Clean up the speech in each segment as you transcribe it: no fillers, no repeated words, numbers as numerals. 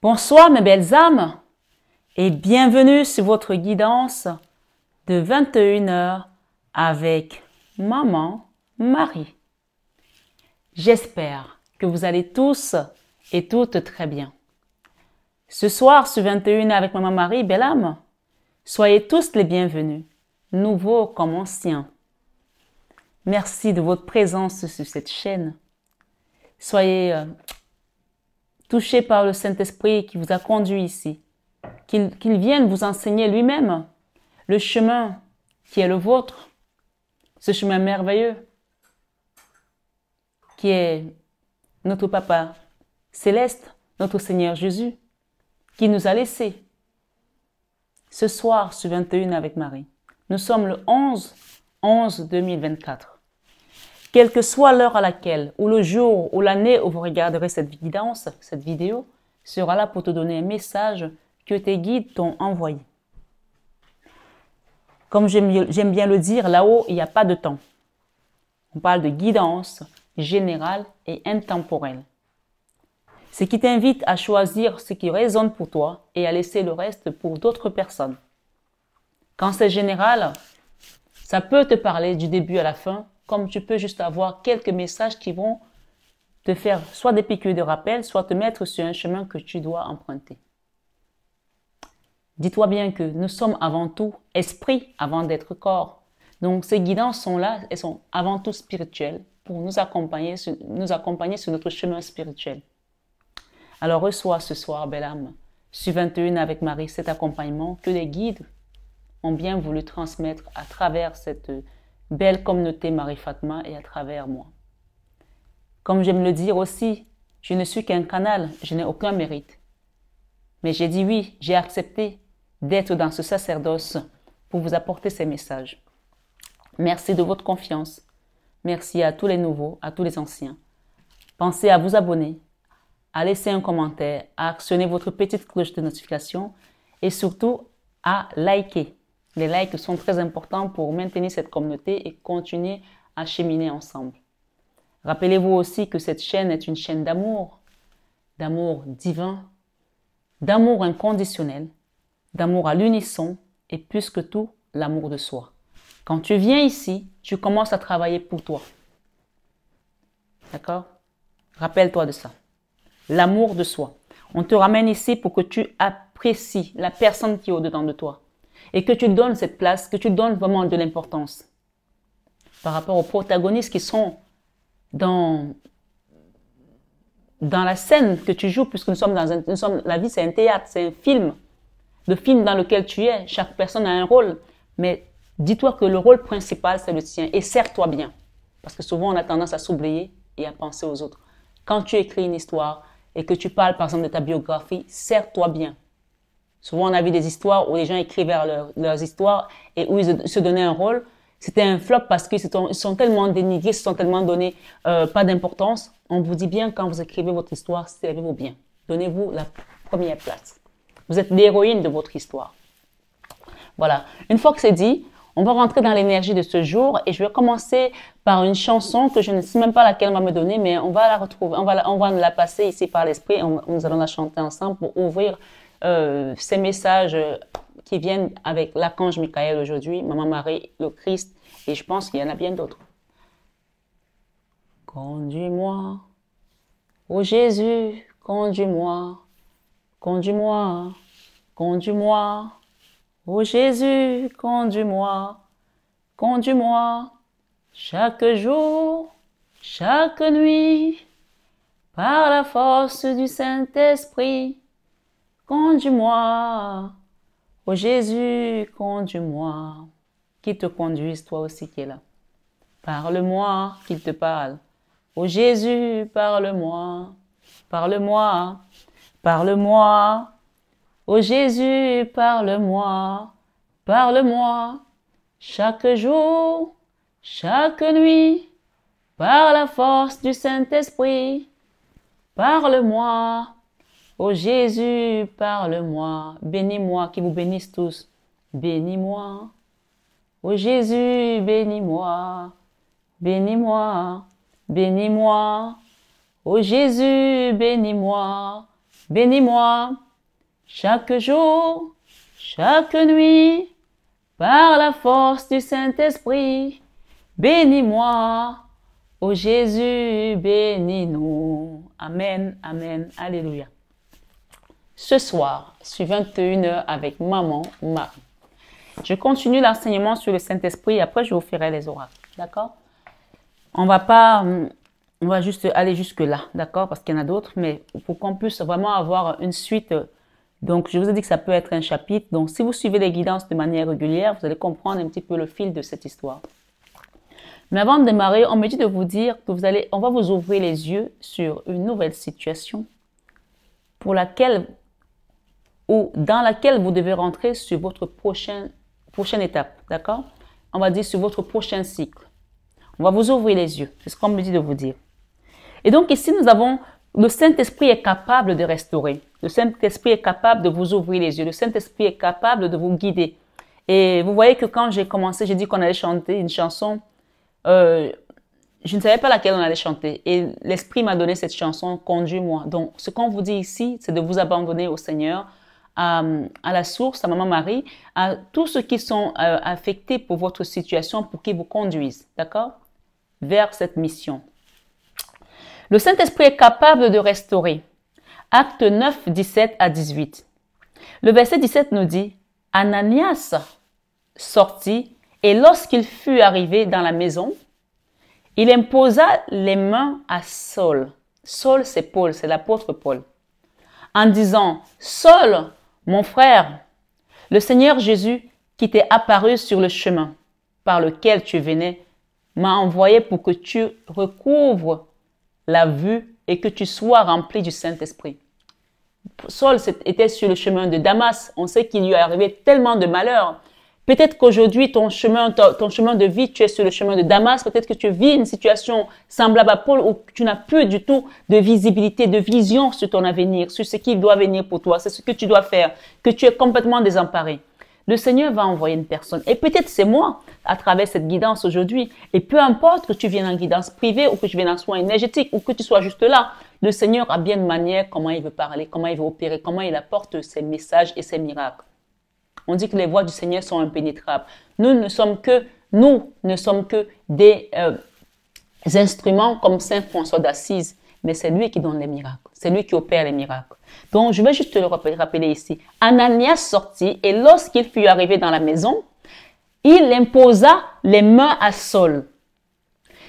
Bonsoir mes belles âmes et bienvenue sur votre guidance de 21h avec Maman Marie. J'espère que vous allez tous et toutes très bien. Ce soir sur 21h avec Maman Marie, belle âme, soyez tous les bienvenus, nouveaux comme anciens. Merci de votre présence sur cette chaîne. Soyez touchés par le Saint-Esprit qui vous a conduit ici. Qu'il vienne vous enseigner lui-même le chemin qui est le vôtre, ce chemin merveilleux qui est notre Papa céleste, notre Seigneur Jésus, qui nous a laissés. Ce soir, sur 21 avec Marie, nous sommes le 11/11/2024. Quelle que soit l'heure à laquelle, ou le jour, ou l'année où vous regarderez cette guidance, cette vidéo, sera là pour te donner un message que tes guides t'ont envoyé. Comme j'aime bien le dire, là-haut, il n'y a pas de temps. On parle de guidance générale et intemporelle. Ce qui t'invite à choisir ce qui résonne pour toi et à laisser le reste pour d'autres personnes. Quand c'est général, ça peut te parler du début à la fin, comme tu peux juste avoir quelques messages qui vont te faire soit des piqûres de rappel, soit te mettre sur un chemin que tu dois emprunter. Dis-toi bien que nous sommes avant tout esprit avant d'être corps. Donc ces guidances sont là, elles sont avant tout spirituelles pour nous accompagner sur notre chemin spirituel. Alors reçois ce soir, belle âme, sur 21 avec Marie, cet accompagnement que les guides ont bien voulu transmettre à travers cette belle communauté Marie Fatma et à travers moi. Comme j'aime le dire aussi, je ne suis qu'un canal, je n'ai aucun mérite. Mais j'ai dit oui, j'ai accepté d'être dans ce sacerdoce pour vous apporter ces messages. Merci de votre confiance. Merci à tous les nouveaux, à tous les anciens. Pensez à vous abonner, à laisser un commentaire, à actionner votre petite cloche de notification et surtout à liker. Les likes sont très importants pour maintenir cette communauté et continuer à cheminer ensemble. Rappelez-vous aussi que cette chaîne est une chaîne d'amour divin, d'amour inconditionnel, d'amour à l'unisson et plus que tout, l'amour de soi. Quand tu viens ici, tu commences à travailler pour toi. D'accord? Rappelle-toi de ça. L'amour de soi. On te ramène ici pour que tu apprécies la personne qui est au-dedans de toi. Et que tu donnes cette place, que tu donnes vraiment de l'importance. Par rapport aux protagonistes qui sont dans la scène que tu joues, puisque la vie c'est un théâtre, c'est un film. Le film dans lequel tu es, chaque personne a un rôle. Mais dis-toi que le rôle principal c'est le tien et sers-toi bien. Parce que souvent on a tendance à s'oublier et à penser aux autres. Quand tu écris une histoire et que tu parles par exemple de ta biographie, sers-toi bien. Souvent, on a vu des histoires où les gens écrivaient leurs histoires et où ils se donnaient un rôle. C'était un flop parce qu'ils sont tellement dénigrés, ils se sont tellement donné pas d'importance. On vous dit bien, quand vous écrivez votre histoire, servez-vous bien. Donnez-vous la première place. Vous êtes l'héroïne de votre histoire. Voilà. Une fois que c'est dit, on va rentrer dans l'énergie de ce jour et je vais commencer par une chanson que je ne sais même pas laquelle on va me donner, mais on va la retrouver, on va la passer ici par l'esprit. Nous allons la chanter ensemble pour ouvrir ces messages qui viennent avec l'archange Michael aujourd'hui, Maman Marie, le Christ, et je pense qu'il y en a bien d'autres. Conduis-moi, ô Jésus, conduis-moi, conduis-moi, conduis-moi, ô Jésus, conduis-moi, conduis-moi, chaque jour, chaque nuit, par la force du Saint-Esprit. Conduis-moi, ô Jésus, conduis-moi. Qu'il te conduise, toi aussi qui es là. Parle-moi, qu'il te parle. Ô Jésus, parle-moi, parle-moi, parle-moi. Ô Jésus, parle-moi, parle-moi. Chaque jour, chaque nuit, par la force du Saint-Esprit. Parle-moi. Ô Jésus, parle-moi, bénis-moi, qui vous bénisse tous, bénis-moi. Ô Jésus, bénis-moi, bénis-moi, bénis-moi. Ô Jésus, bénis-moi, Bénis-moi chaque jour, chaque nuit, par la force du Saint-Esprit. Bénis-moi, ô Jésus, bénis-nous. Amen, amen, alléluia. Ce soir, sur 21h avec Maman Marie. Je continue l'enseignement sur le Saint-Esprit et après je vous ferai les oracles. D'accord? On va juste aller jusque là, d'accord? Parce qu'il y en a d'autres, mais pour qu'on puisse vraiment avoir une suite. Donc, je vous ai dit que ça peut être un chapitre. Donc, si vous suivez les guidances de manière régulière, vous allez comprendre un petit peu le fil de cette histoire. Mais avant de démarrer, on me dit de vous dire que on va vous ouvrir les yeux sur une nouvelle situation pour laquelle ou dans laquelle vous devez rentrer sur votre prochaine étape, d'accord? On va dire sur votre prochain cycle. On va vous ouvrir les yeux, c'est ce qu'on me dit de vous dire. Et donc ici, nous avons, le Saint-Esprit est capable de restaurer. Le Saint-Esprit est capable de vous ouvrir les yeux. Le Saint-Esprit est capable de vous guider. Et vous voyez que quand j'ai commencé, j'ai dit qu'on allait chanter une chanson. Je ne savais pas laquelle on allait chanter. Et l'Esprit m'a donné cette chanson, Conduis-moi. Donc, ce qu'on vous dit ici, c'est de vous abandonner au Seigneur, à la source, à Maman Marie, à tous ceux qui sont affectés pour votre situation, pour qu'ils vous conduisent, d'accord? Vers cette mission. Le Saint-Esprit est capable de restaurer. Acte 9, 17 à 18. Le verset 17 nous dit, Ananias sortit et lorsqu'il fut arrivé dans la maison, il imposa les mains à Saul. Saul, c'est Paul, c'est l'apôtre Paul. En disant, Saul, mon frère, le Seigneur Jésus qui t'est apparu sur le chemin par lequel tu venais, m'a envoyé pour que tu recouvres la vue et que tu sois rempli du Saint-Esprit. Saul était sur le chemin de Damas. On sait qu'il lui est arrivé tellement de malheurs. Peut-être qu'aujourd'hui, ton chemin de vie, tu es sur le chemin de Damas. Peut-être que tu vis une situation semblable à Paul où tu n'as plus du tout de visibilité, de vision sur ton avenir, sur ce qui doit venir pour toi, c'est ce que tu dois faire, que tu es complètement désemparé. Le Seigneur va envoyer une personne. Et peut-être c'est moi, à travers cette guidance aujourd'hui. Et peu importe que tu viennes en guidance privée ou que tu viennes en soins énergétiques ou que tu sois juste là, le Seigneur a bien une manière comment il veut parler, comment il veut opérer, comment il apporte ses messages et ses miracles. On dit que les voies du Seigneur sont impénétrables. Nous ne sommes que des instruments comme Saint François d'Assise, mais c'est lui qui donne les miracles. C'est lui qui opère les miracles. Donc, je vais juste te le rappeler ici. Ananias sortit et lorsqu'il fut arrivé dans la maison, il imposa les mains à Saul.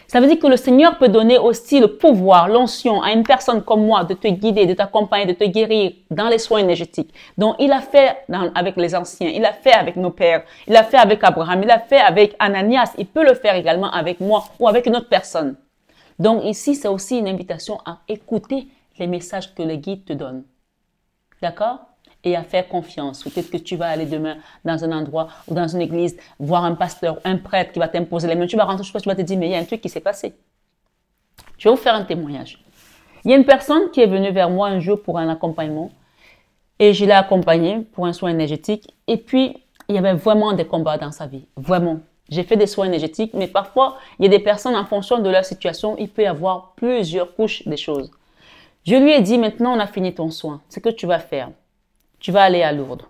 Ça veut dire que le Seigneur peut donner aussi le pouvoir, l'onction à une personne comme moi de te guider, de t'accompagner, de te guérir dans les soins énergétiques. Donc, il a fait avec les anciens, il a fait avec nos pères, il a fait avec Abraham, il a fait avec Ananias. Il peut le faire également avec moi ou avec une autre personne. Donc, ici, c'est aussi une invitation à écouter les messages que le guide te donne. D'accord? Et à faire confiance. Peut-être que tu vas aller demain dans un endroit ou dans une église, voir un pasteur, un prêtre qui va t'imposer les mains. Tu vas rentrer chez toi, tu vas te dire, mais il y a un truc qui s'est passé. Je vais vous faire un témoignage. Il y a une personne qui est venue vers moi un jour pour un accompagnement et je l'ai accompagnée pour un soin énergétique. Et puis, il y avait vraiment des combats dans sa vie. Vraiment. J'ai fait des soins énergétiques, mais parfois, il y a des personnes, en fonction de leur situation, il peut y avoir plusieurs couches des choses. Je lui ai dit, maintenant, on a fini ton soin. Ce que tu vas faire, tu vas aller à Lourdes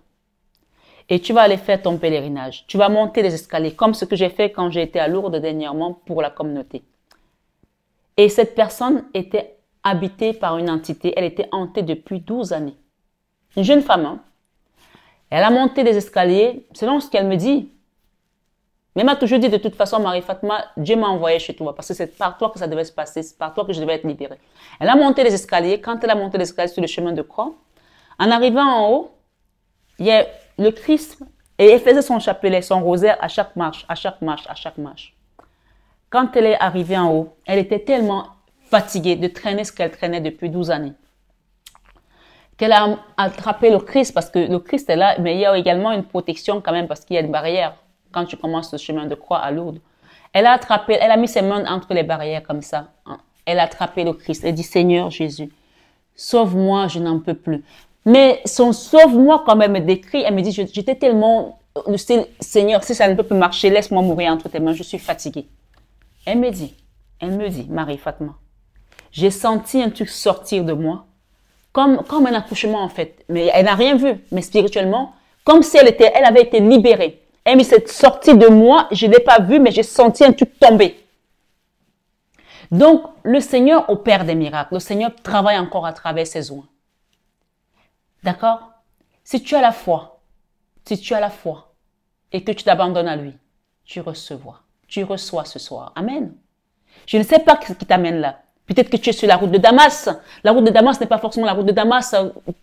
et tu vas aller faire ton pèlerinage. Tu vas monter les escaliers, comme ce que j'ai fait quand j'ai été à Lourdes dernièrement pour la communauté. Et cette personne était habitée par une entité. Elle était hantée depuis 12 années. Une jeune femme, hein? Elle a monté des escaliers, selon ce qu'elle me dit. Mais elle m'a toujours dit, de toute façon, Marie-Fatma, Dieu m'a envoyé chez toi, parce que c'est par toi que ça devait se passer, c'est par toi que je devais être libérée. Elle a monté les escaliers. Quand elle a monté les escaliers sur le chemin de croix, en arrivant en haut, il y a le Christ, et elle faisait son chapelet, son rosaire à chaque marche, à chaque marche, à chaque marche. Quand elle est arrivée en haut, elle était tellement fatiguée de traîner ce qu'elle traînait depuis 12 années, qu'elle a attrapé le Christ, parce que le Christ est là, mais il y a également une protection quand même, parce qu'il y a une barrière quand tu commences le chemin de croix à Lourdes. Elle a mis ses mains entre les barrières comme ça. Elle a attrapé le Christ. Elle dit, Seigneur Jésus, sauve-moi, je n'en peux plus. Mais son sauve-moi, quand elle me décrit, elle me dit, j'étais tellement, Seigneur, si ça ne peut plus marcher, laisse-moi mourir entre tes mains, je suis fatiguée. Elle me dit, Marie-Fatma, j'ai senti un truc sortir de moi, comme un accouchement en fait. Mais elle n'a rien vu, mais spirituellement, comme si elle avait été libérée. Elle me s'est sortie de moi, je ne l'ai pas vu, mais j'ai senti un truc tomber. Donc, le Seigneur opère des miracles. Le Seigneur travaille encore à travers ses oins. D'accord? Si tu as la foi, et que tu t'abandonnes à lui, tu reçois ce soir. Amen. Je ne sais pas ce qui t'amène là. Peut-être que tu es sur la route de Damas. La route de Damas n'est pas forcément la route de Damas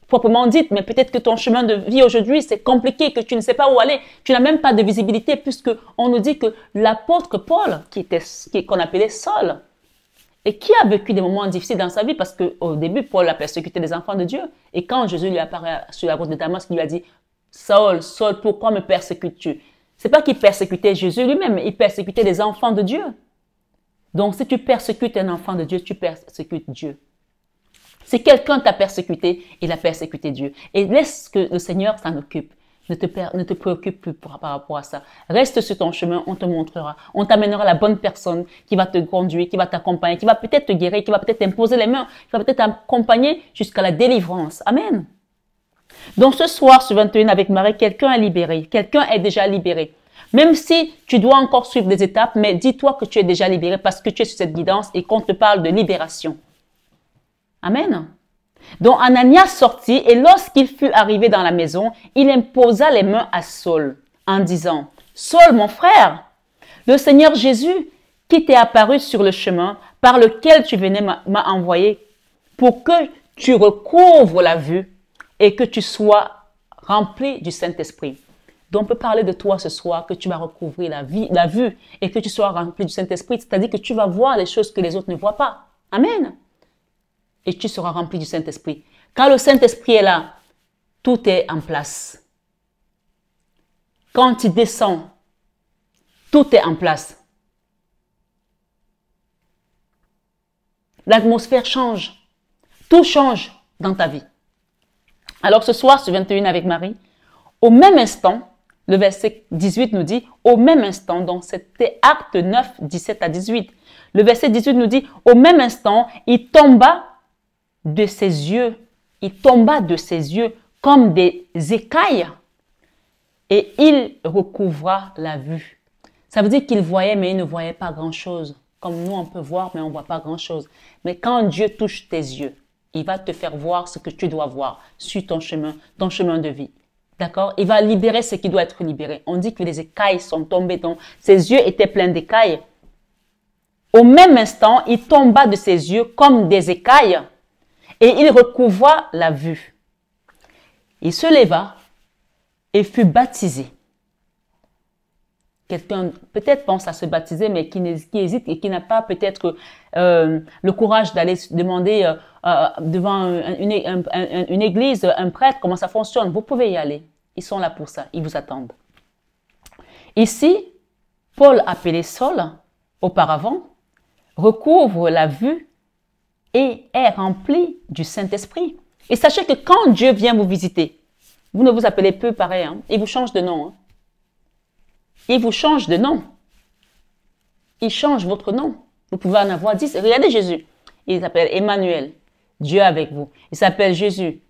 proprement dite, mais peut-être que ton chemin de vie aujourd'hui, c'est compliqué, que tu ne sais pas où aller. Tu n'as même pas de visibilité, puisque on nous dit que l'apôtre Paul, qu'on appelait Saul, et qui a vécu des moments difficiles dans sa vie, parce qu'au début, Paul a persécuté les enfants de Dieu. Et quand Jésus lui apparaît sur la route de Damas, il lui a dit, Saul, Saul, pourquoi me persécutes-tu? C'est pas qu'il persécutait Jésus lui-même, il persécutait les enfants de Dieu. Donc, si tu persécutes un enfant de Dieu, tu persécutes Dieu. Si quelqu'un t'a persécuté, il a persécuté Dieu. Et laisse que le Seigneur s'en occupe. Ne te préoccupe plus par rapport à ça. Reste sur ton chemin, on te montrera. On t'amènera la bonne personne qui va te conduire, qui va t'accompagner, qui va peut-être te guérir, qui va peut-être t'imposer les mains, qui va peut-être t'accompagner jusqu'à la délivrance. Amen. Donc, ce soir, sur 21 avec Marie, quelqu'un est libéré. Quelqu'un est déjà libéré. Même si tu dois encore suivre des étapes, mais dis-toi que tu es déjà libéré parce que tu es sur cette guidance et qu'on te parle de libération. Amen. Donc Ananias sortit et lorsqu'il fut arrivé dans la maison, il imposa les mains à Saul en disant, « Saul, mon frère, le Seigneur Jésus qui t'est apparu sur le chemin par lequel tu venais m'a envoyé pour que tu recouvres la vue et que tu sois rempli du Saint-Esprit. » Donc, on peut parler de toi ce soir, que tu vas recouvrir la vue et que tu sois rempli du Saint-Esprit, c'est-à-dire que tu vas voir les choses que les autres ne voient pas. Amen. Et tu seras rempli du Saint-Esprit. Quand le Saint-Esprit est là, tout est en place. Quand tu descends, tout est en place. L'atmosphère change. Tout change dans ta vie. Alors ce soir, sur 21 avec Marie, au même instant, le verset 18 nous dit, au même instant, donc c'était Acte 9, 17 à 18. Le verset 18 nous dit, au même instant, il tomba de ses yeux comme des écailles et il recouvra la vue. Ça veut dire qu'il voyait, mais il ne voyait pas grand-chose. Comme nous, on peut voir, mais on ne voit pas grand-chose. Mais quand Dieu touche tes yeux, il va te faire voir ce que tu dois voir sur ton chemin de vie. D'accord? Il va libérer ce qui doit être libéré. On dit que les écailles sont tombées. Donc, ses yeux étaient pleins d'écailles. Au même instant, il tomba de ses yeux comme des écailles et il recouvra la vue. Il se leva et fut baptisé. Quelqu'un peut-être pense à se baptiser, mais qui hésite et qui n'a pas peut-être le courage d'aller demander devant une église, un prêtre, comment ça fonctionne. Vous pouvez y aller. Ils sont là pour ça. Ils vous attendent. Ici, Paul, appelé Saul, auparavant, recouvre la vue et est rempli du Saint-Esprit. Et sachez que quand Dieu vient vous visiter, vous ne vous appelez peu pareil, hein, il vous change de nom. Hein. Il vous change de nom. Il change votre nom. Vous pouvez en avoir 10. Regardez Jésus. Il s'appelle Emmanuel. Dieu avec vous. Il s'appelle Jésus.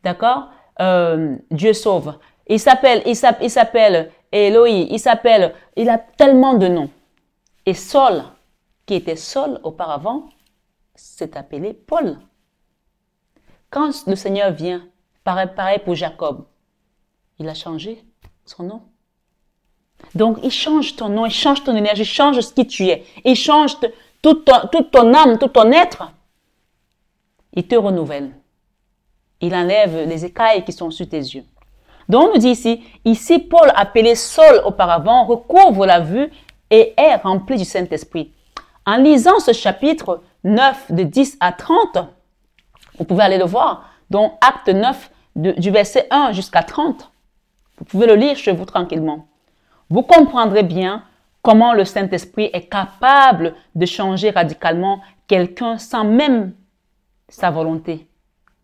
D'accord? Dieu sauve. Il s'appelle Eloï. Il a tellement de noms. Et Saul, qui était Saul auparavant, s'est appelé Paul. Quand le Seigneur vient, pareil pour Jacob, il a changé son nom. Donc, il change ton nom, il change ton énergie, il change ce qui tu es. Il change toute ton âme, tout ton être. Il te renouvelle. Il enlève les écailles qui sont sur tes yeux. Donc, on nous dit ici, Paul, appelé Saul auparavant, recouvre la vue et est rempli du Saint-Esprit. En lisant ce chapitre 9, de 10 à 30, vous pouvez aller le voir. Donc, acte 9, du verset 1 jusqu'à 30. Vous pouvez le lire chez vous tranquillement. Vous comprendrez bien comment le Saint-Esprit est capable de changer radicalement quelqu'un sans même sa volonté.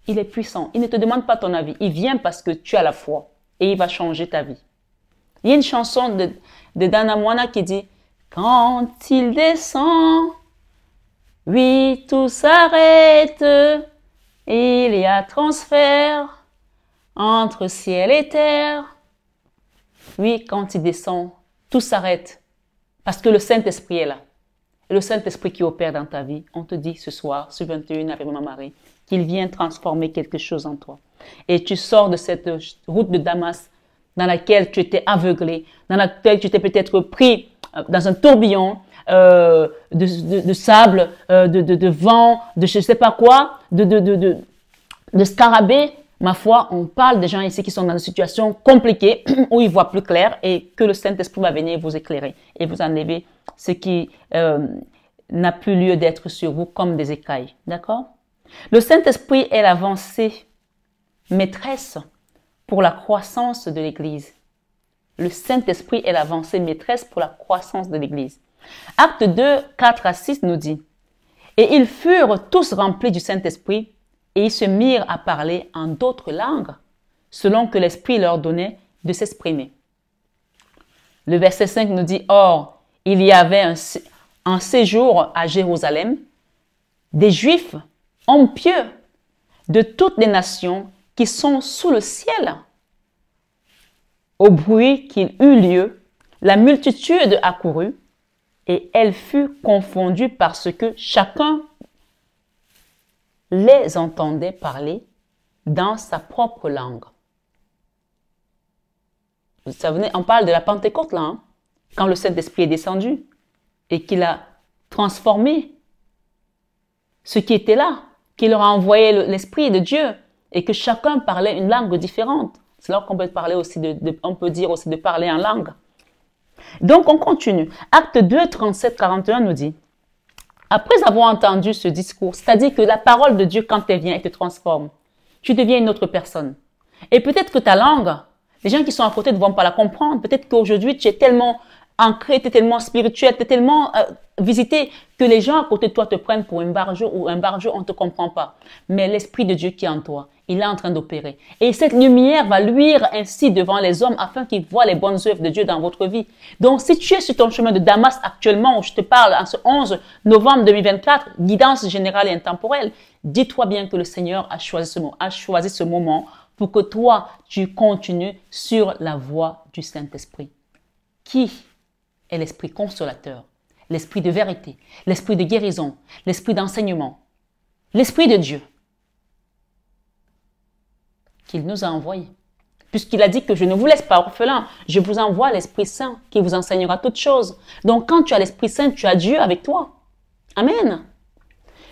Il est puissant. Il ne te demande pas ton avis. Il vient parce que tu as la foi et il va changer ta vie. Il y a une chanson de Dana Moana qui dit « Quand il descend, oui, tout s'arrête. Il y a transfert entre ciel et terre. Oui, quand il descend, tout s'arrête parce que le Saint-Esprit est là. Et le Saint-Esprit qui opère dans ta vie, on te dit ce soir, sur 21 avec Maman Marie, qu'il vient transformer quelque chose en toi. Et tu sors de cette route de Damas dans laquelle tu étais aveuglé, dans laquelle tu étais peut-être pris dans un tourbillon de sable, de vent, de je ne sais pas quoi, de scarabée. Ma foi, on parle des gens ici qui sont dans une situation compliquée où ils voient plus clair et que le Saint-Esprit va venir vous éclairer et vous enlever ce qui n'a plus lieu d'être sur vous comme des écailles. D'accord? Le Saint-Esprit est l'avancée maîtresse pour la croissance de l'Église. Le Saint-Esprit est l'avancée maîtresse pour la croissance de l'Église. Acte 2, 4 à 6 nous dit « Et ils furent tous remplis du Saint-Esprit et ils se mirent à parler en d'autres langues, selon que l'Esprit leur donnait de s'exprimer. » Le verset 5 nous dit « Or, il y avait un séjour à Jérusalem des Juifs, hommes pieux, de toutes les nations qui sont sous le ciel. Au bruit qu'il eut lieu, la multitude accourut, et elle fut confondue parce que chacun les entendait parler dans sa propre langue. » Vous savez, on parle de la Pentecôte là, hein, quand le Saint-Esprit est descendu et qu'il a transformé ce qui était là, qu'il leur a envoyé l'Esprit de Dieu et que chacun parlait une langue différente. C'est là qu'on peut parler aussi on peut dire aussi de parler en langue. Donc on continue. Acte 2, 37, 41 nous dit « Après avoir entendu ce discours, c'est-à-dire que la parole de Dieu, quand elle vient, elle te transforme. Tu deviens une autre personne. Et peut-être que ta langue, les gens qui sont à côté ne vont pas la comprendre. Peut-être qu'aujourd'hui, tu es tellement ancré, tu es tellement spirituel, tu es tellement visité que les gens à côté de toi te prennent pour un barjot ou un barjot, on ne te comprend pas. Mais l'Esprit de Dieu qui est en toi, il est en train d'opérer. Et cette lumière va luire ainsi devant les hommes afin qu'ils voient les bonnes œuvres de Dieu dans votre vie. Donc, si tu es sur ton chemin de Damas actuellement, où je te parle en ce 11 novembre 2024, guidance générale et intemporelle, dis-toi bien que le Seigneur a choisi ce moment pour que toi, tu continues sur la voie du Saint-Esprit. Qui est l'Esprit consolateur, l'Esprit de vérité, l'Esprit de guérison, l'Esprit d'enseignement, l'Esprit de Dieu qu'il nous a envoyé. Puisqu'il a dit que je ne vous laisse pas orphelin, je vous envoie l'Esprit Saint qui vous enseignera toutes choses. Donc quand tu as l'Esprit Saint, tu as Dieu avec toi. Amen.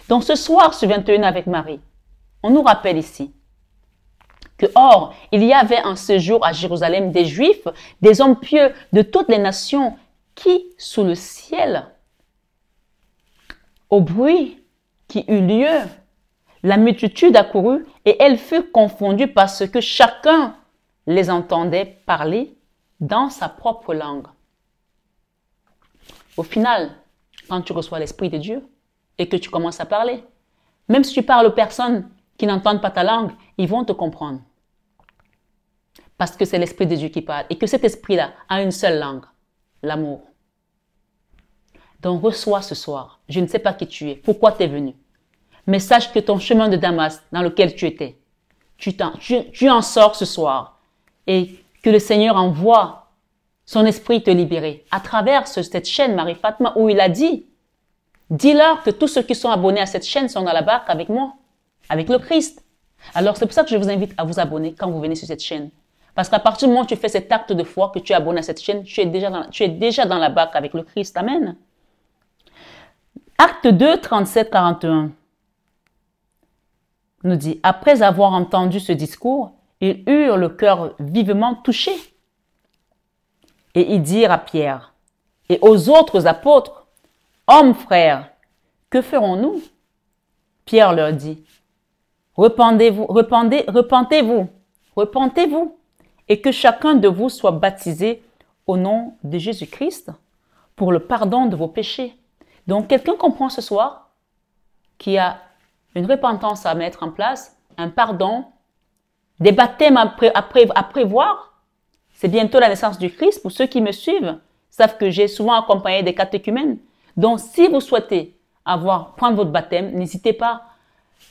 Donc ce soir, ce 21 avec Marie, on nous rappelle ici que, or, il y avait un séjour à Jérusalem des Juifs, des hommes pieux de toutes les nations qui, sous le ciel, au bruit qui eut lieu, la multitude accourut et elle fut confondue parce que chacun les entendait parler dans sa propre langue. Au final, quand tu reçois l'Esprit de Dieu et que tu commences à parler, même si tu parles aux personnes qui n'entendent pas ta langue, ils vont te comprendre. Parce que c'est l'Esprit de Dieu qui parle et que cet Esprit-là a une seule langue, l'amour. Donc reçois ce soir. Je ne sais pas qui tu es, pourquoi tu es venu. Mais sache que ton chemin de Damas dans lequel tu étais, tu en sors ce soir. Et que le Seigneur envoie son esprit te libérer à travers cette chaîne Marie-Fatma où il a dit, dis-leur que tous ceux qui sont abonnés à cette chaîne sont dans la barque avec moi, avec le Christ. Alors c'est pour ça que je vous invite à vous abonner quand vous venez sur cette chaîne. Parce qu'à partir du moment où tu fais cet acte de foi, que tu es abonné à cette chaîne, tu es déjà dans la barque avec le Christ. Amen. Acte 2, 37, 41 nous dit, après avoir entendu ce discours, ils eurent le cœur vivement touché. Et ils dirent à Pierre et aux autres apôtres, hommes frères, que ferons-nous? Pierre leur dit, repentez-vous, et que chacun de vous soit baptisé au nom de Jésus-Christ pour le pardon de vos péchés. Donc, quelqu'un comprend ce soir qu'il y a une repentance à mettre en place, un pardon, des baptêmes à prévoir. C'est bientôt la naissance du Christ. Pour ceux qui me suivent, savent que j'ai souvent accompagné des catéchumènes. Donc, si vous souhaitez prendre votre baptême, n'hésitez pas.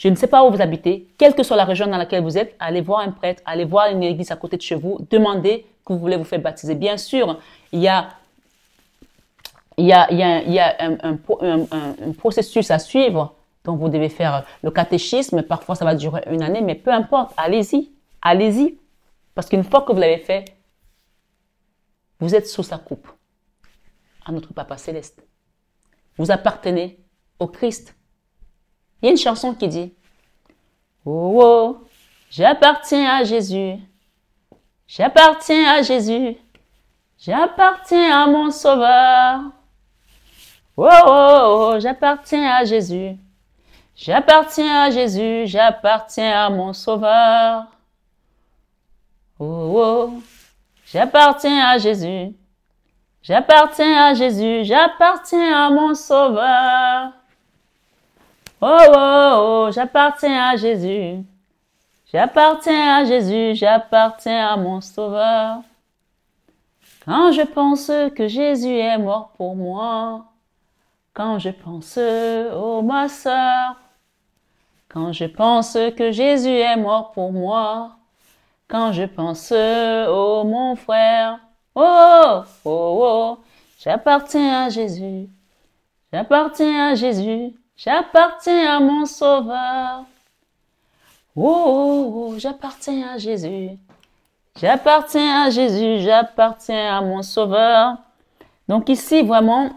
Je ne sais pas où vous habitez, quelle que soit la région dans laquelle vous êtes, allez voir un prêtre, allez voir une église à côté de chez vous, demandez que vous voulez vous faire baptiser. Bien sûr, il y a un processus à suivre. Donc, vous devez faire le catéchisme. Parfois, ça va durer une année, mais peu importe. Allez-y. Allez-y. Parce qu'une fois que vous l'avez fait, vous êtes sous sa coupe, à notre Papa Céleste. Vous appartenez au Christ. Il y a une chanson qui dit « Oh, oh, j'appartiens à Jésus. J'appartiens à Jésus. J'appartiens à mon Sauveur. Oh, oh, oh, j'appartiens à Jésus. J'appartiens à Jésus. J'appartiens à mon Sauveur. Oh, oh, j'appartiens à Jésus. J'appartiens à Jésus. J'appartiens à mon Sauveur. Oh, oh, oh, j'appartiens à Jésus. J'appartiens à Jésus. J'appartiens à mon Sauveur. Quand je pense que Jésus est mort pour moi, quand je pense, oh ma sœur, quand je pense que Jésus est mort pour moi, quand je pense, oh mon frère, oh, oh, oh, j'appartiens à Jésus, j'appartiens à Jésus, j'appartiens à mon Sauveur. Oh, oh, oh, j'appartiens à Jésus, j'appartiens à Jésus, j'appartiens à mon Sauveur. Donc ici, vraiment,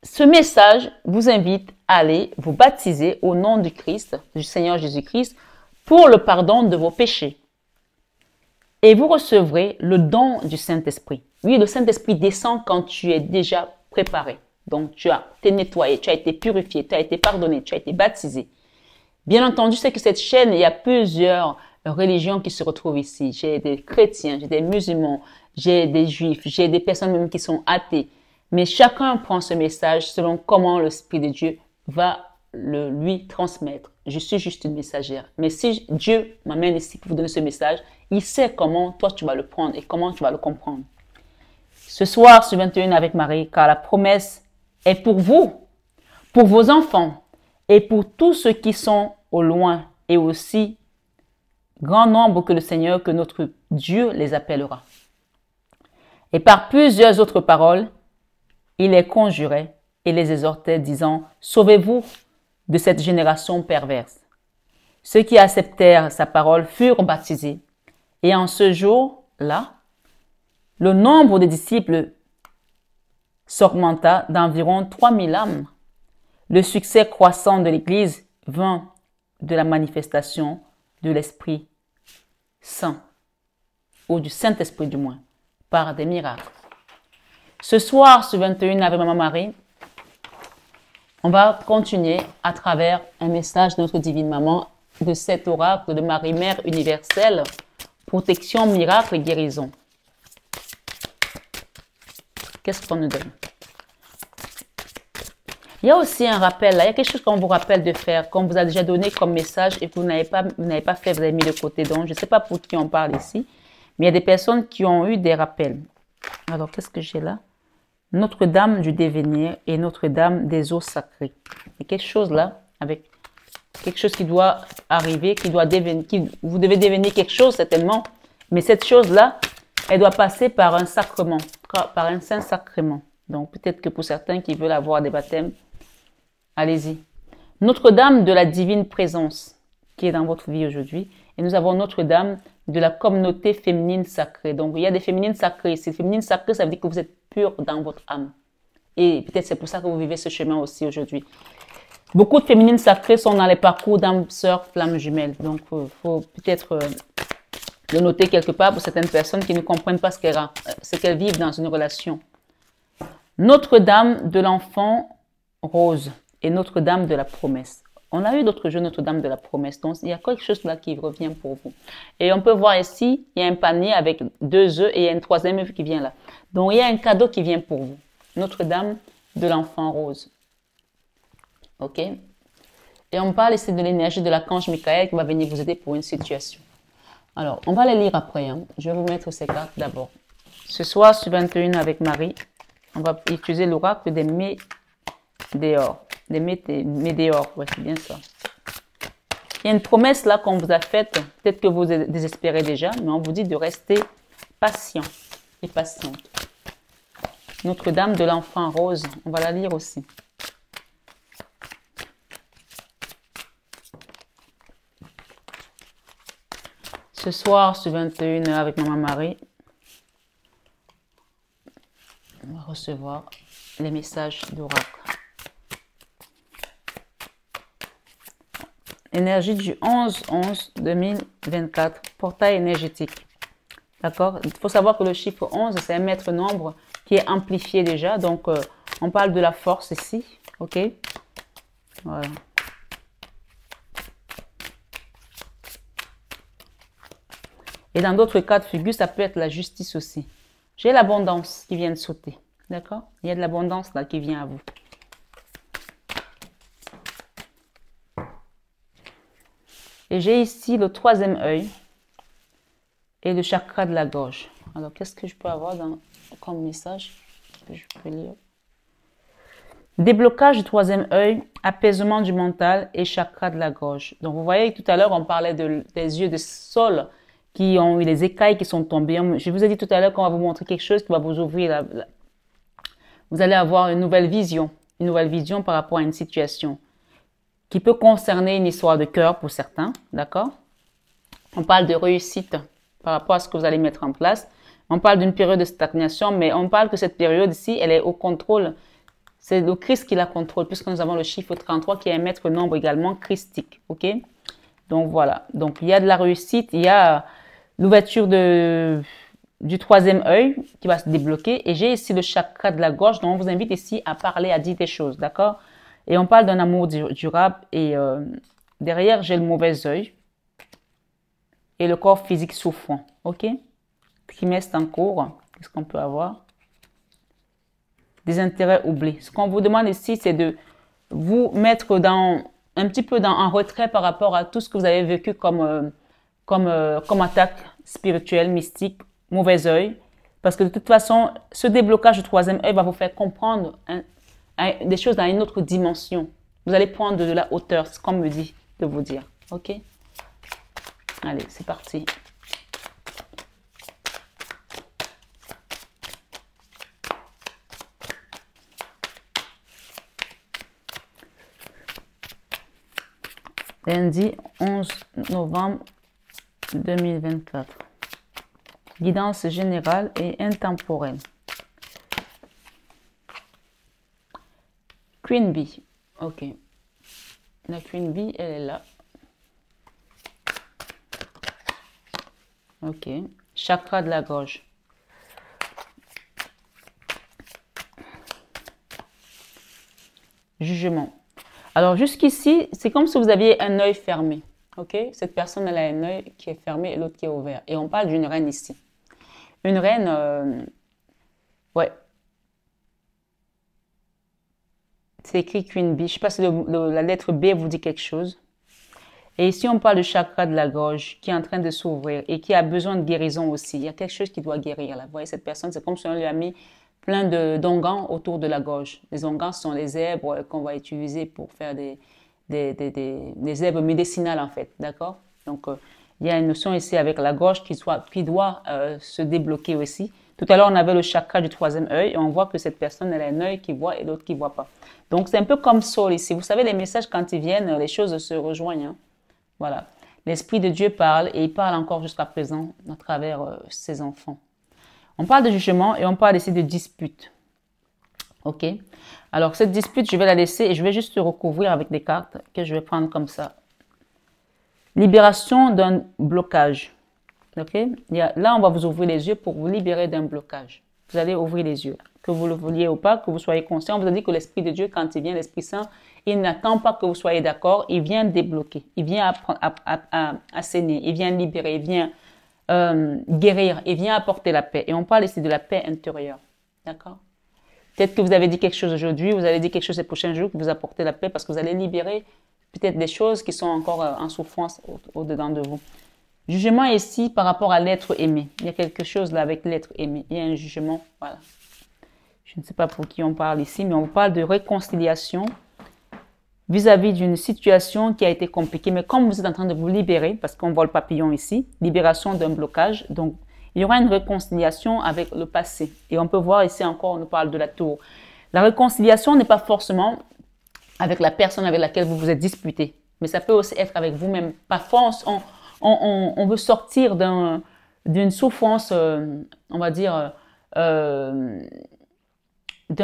ce message vous invite à aller vous baptiser au nom du Christ, du Seigneur Jésus-Christ, pour le pardon de vos péchés. Et vous recevrez le don du Saint-Esprit. Oui, le Saint-Esprit descend quand tu es déjà préparé. Donc, tu as été nettoyé, tu as été purifié, tu as été pardonné, tu as été baptisé. Bien entendu, c'est que cette chaîne, il y a plusieurs religions qui se retrouvent ici. J'ai des chrétiens, j'ai des musulmans, j'ai des juifs, j'ai des personnes même qui sont athées. Mais chacun prend ce message selon comment l'Esprit de Dieu va le lui transmettre. Je suis juste une messagère. Mais si Dieu m'amène ici pour vous donner ce message, il sait comment toi tu vas le prendre et comment tu vas le comprendre. Ce soir, sur 21 avec Marie, car la promesse est pour vous, pour vos enfants et pour tous ceux qui sont au loin et aussi grand nombre que le Seigneur, que notre Dieu les appellera. Et par plusieurs autres paroles, il les conjurait et les exhortait, disant, « Sauvez-vous de cette génération perverse. » Ceux qui acceptèrent sa parole furent baptisés. Et en ce jour-là, le nombre de disciples s'augmenta d'environ 3000 âmes. Le succès croissant de l'Église vint de la manifestation de l'Esprit Saint, ou du Saint-Esprit du moins, par des miracles. Ce soir, sur 21 avec Maman Marie, on va continuer à travers un message de notre divine maman, de cet oracle de Marie, Mère universelle, protection, miracle et guérison. Qu'est-ce qu'on nous donne? Il y a aussi un rappel, là. Il y a quelque chose qu'on vous rappelle de faire, qu'on vous a déjà donné comme message et que vous n'avez pas fait, vous avez mis de côté. Donc, je ne sais pas pour qui on parle ici, mais il y a des personnes qui ont eu des rappels. Alors, qu'est-ce que j'ai là? Notre-Dame du Dévenir et Notre-Dame des eaux sacrées. Il y a quelque chose là, avec quelque chose qui doit arriver, qui doit devenir, vous devez devenir quelque chose certainement, mais cette chose-là, elle doit passer par un sacrement, par un saint sacrement. Donc peut-être que pour certains qui veulent avoir des baptêmes, allez-y. Notre-Dame de la divine présence qui est dans votre vie aujourd'hui, et nous avons Notre-Dame de la communauté féminine sacrée. Donc il y a des féminines sacrées. Ces féminines sacrées, ça veut dire que vous êtes pure dans votre âme. Et peut-être c'est pour ça que vous vivez ce chemin aussi aujourd'hui. Beaucoup de féminines sacrées sont dans les parcours d'âmes sœurs flammes jumelles. Donc il faut peut-être le noter quelque part pour certaines personnes qui ne comprennent pas ce qu'elles vivent dans une relation. Notre-Dame de l'enfant rose et Notre-Dame de la promesse. On a eu d'autres jeux Notre-Dame de la promesse. Donc, il y a quelque chose là qui revient pour vous. Et on peut voir ici, il y a un panier avec 2 œufs et il y a une 3e œuf qui vient là. Donc, il y a un cadeau qui vient pour vous. Notre-Dame de l'enfant rose. OK? Et on parle ici de l'énergie de l'archange Michael qui va venir vous aider pour une situation. Alors, on va les lire après. Hein. Je vais vous mettre ces cartes d'abord. Ce soir, sur 21 avec Marie, on va utiliser l'oracle des Médéors. Des Médéors, ouais, c'est bien ça. Il y a une promesse là qu'on vous a faite. Peut-être que vous désespérez déjà, mais on vous dit de rester patient et patiente. Notre-Dame de l'Enfant Rose, on va la lire aussi. Ce soir, sur 21h avec Maman Marie, on va recevoir les messages d'oracle. Énergie du 11-11-2024, portail énergétique. D'accord? Il faut savoir que le chiffre 11, c'est un maître nombre qui est amplifié déjà. Donc, on parle de la force ici. OK? Voilà. Et dans d'autres cas de figure, ça peut être la justice aussi. J'ai l'abondance qui vient de sauter. D'accord? Il y a de l'abondance là qui vient à vous. Et j'ai ici le 3e œil et le chakra de la gorge. Alors, qu'est-ce que je peux avoir comme message que je peux lire? Déblocage du 3e œil, apaisement du mental et chakra de la gorge. Donc, vous voyez, tout à l'heure, on parlait des yeux de sol qui ont eu les écailles qui sont tombées. Je vous ai dit tout à l'heure qu'on va vous montrer quelque chose qui va vous ouvrir. Vous allez avoir une nouvelle vision par rapport à une situation qui peut concerner une histoire de cœur pour certains, d'accord? On parle de réussite par rapport à ce que vous allez mettre en place. On parle d'une période de stagnation, mais on parle que cette période ici, elle est au contrôle. C'est le Christ qui la contrôle, puisque nous avons le chiffre 33 qui est un maître nombre également christique, ok? Donc voilà, donc il y a de la réussite, il y a l'ouverture du 3e œil qui va se débloquer, et j'ai ici le chakra de la gorge, donc on vous invite ici à parler, à dire des choses, d'accord? Et on parle d'un amour durable, et derrière, j'ai le mauvais œil et le corps physique souffrant. OK? Trimestre en cours, qu'est-ce qu'on peut avoir? Des intérêts oubliés. Ce qu'on vous demande ici, c'est de vous mettre un petit peu en retrait par rapport à tout ce que vous avez vécu comme attaque spirituelle, mystique, mauvais œil. Parce que de toute façon, ce déblocage du 3e œil va vous faire comprendre des choses dans une autre dimension. Vous allez prendre de la hauteur, c'est ce qu'on me dit de vous dire. OK? Allez, c'est parti. Lundi 11 novembre 2024. Guidance générale et intemporelle. Queen Bee. Ok. La Queen Bee, elle est là. Ok. Chakra de la gorge. Jugement. Alors jusqu'ici, c'est comme si vous aviez un œil fermé. Ok. Cette personne, elle a un œil qui est fermé et l'autre qui est ouvert. Et on parle d'une reine ici. Une reine, ouais. C'est écrit Queen Bee. Je ne sais pas si la lettre B vous dit quelque chose. Et ici, on parle du chakra de la gorge qui est en train de s'ouvrir et qui a besoin de guérison aussi. Il y a quelque chose qui doit guérir là. Vous voyez, cette personne, c'est comme si on lui a mis plein d'onguents autour de la gorge. Les onguents sont les herbes qu'on va utiliser pour faire des herbes médicinales en fait. D'accord? Donc, il y a une notion ici avec la gorge qui doit se débloquer aussi. Tout à l'heure, on avait le chakra du 3e œil et on voit que cette personne, elle a un œil qui voit et l'autre qui ne voit pas. Donc, c'est un peu comme Saul ici. Vous savez, les messages, quand ils viennent, les choses se rejoignent. Hein. Voilà. L'Esprit de Dieu parle et il parle encore jusqu'à présent à travers ses enfants. On parle de jugement et on parle ici de dispute. OK? Alors, cette dispute, je vais la laisser et je vais juste recouvrir avec des cartes que je vais prendre comme ça. Libération d'un blocage. OK? Là, on va vous ouvrir les yeux pour vous libérer d'un blocage. Vous allez ouvrir les yeux. Que vous le vouliez ou pas, que vous soyez conscient. On vous a dit que l'Esprit de Dieu, quand il vient, l'Esprit Saint, il n'attend pas que vous soyez d'accord. Il vient débloquer. Il vient assainir. Il vient libérer. Il vient guérir. Il vient apporter la paix. Et on parle ici de la paix intérieure. D'accord? Peut-être que vous avez dit quelque chose aujourd'hui, vous avez dit quelque chose ces prochains jours, que vous apportez la paix parce que vous allez libérer peut-être des choses qui sont encore en souffrance au-dedans de vous. Jugement ici par rapport à l'être aimé. Il y a quelque chose là avec l'être aimé. Il y a un jugement. Voilà. Je ne sais pas pour qui on parle ici, mais on parle de réconciliation, vis-à-vis d'une situation qui a été compliquée. Mais comme vous êtes en train de vous libérer, parce qu'on voit le papillon ici, libération d'un blocage, donc il y aura une réconciliation avec le passé. Et on peut voir ici encore, on nous parle de la tour. La réconciliation n'est pas forcément avec la personne avec laquelle vous vous êtes disputé, mais ça peut aussi être avec vous-même. Parfois, on veut sortir d'une souffrance, on va dire, d'un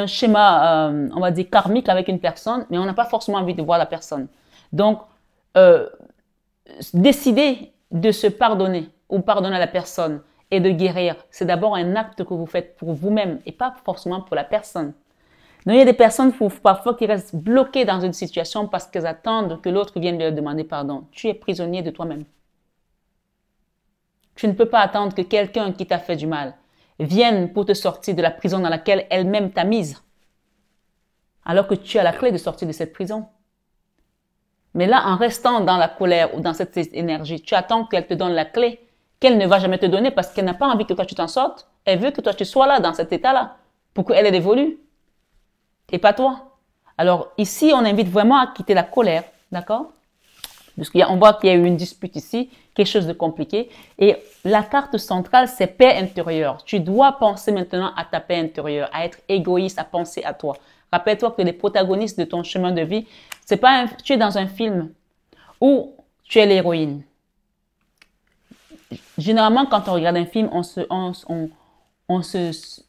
schéma, on va dire, karmique avec une personne, mais on n'a pas forcément envie de voir la personne. Donc, décider de se pardonner ou pardonner à la personne et de guérir, c'est d'abord un acte que vous faites pour vous-même et pas forcément pour la personne. Donc, il y a des personnes parfois qui restent bloquées dans une situation parce qu'elles attendent que l'autre vienne leur demander pardon. Tu es prisonnier de toi-même. Tu ne peux pas attendre que quelqu'un qui t'a fait du mal vienne pour te sortir de la prison dans laquelle elle-même t'a mise. Alors que tu as la clé de sortir de cette prison. Mais là, en restant dans la colère ou dans cette énergie, tu attends qu'elle te donne la clé qu'elle ne va jamais te donner parce qu'elle n'a pas envie que toi tu t'en sortes. Elle veut que toi tu sois là, dans cet état-là, pour qu'elle évolue. Et pas toi. Alors ici, on invite vraiment à quitter la colère, d'accord? Parce qu'on voit qu'il y a eu une dispute ici, quelque chose de compliqué. Et la carte centrale, c'est paix intérieure. Tu dois penser maintenant à ta paix intérieure, à être égoïste, à penser à toi. Rappelle-toi que les protagonistes de ton chemin de vie, c'est pas tu es dans un film où tu es l'héroïne. Généralement, quand on regarde un film, on se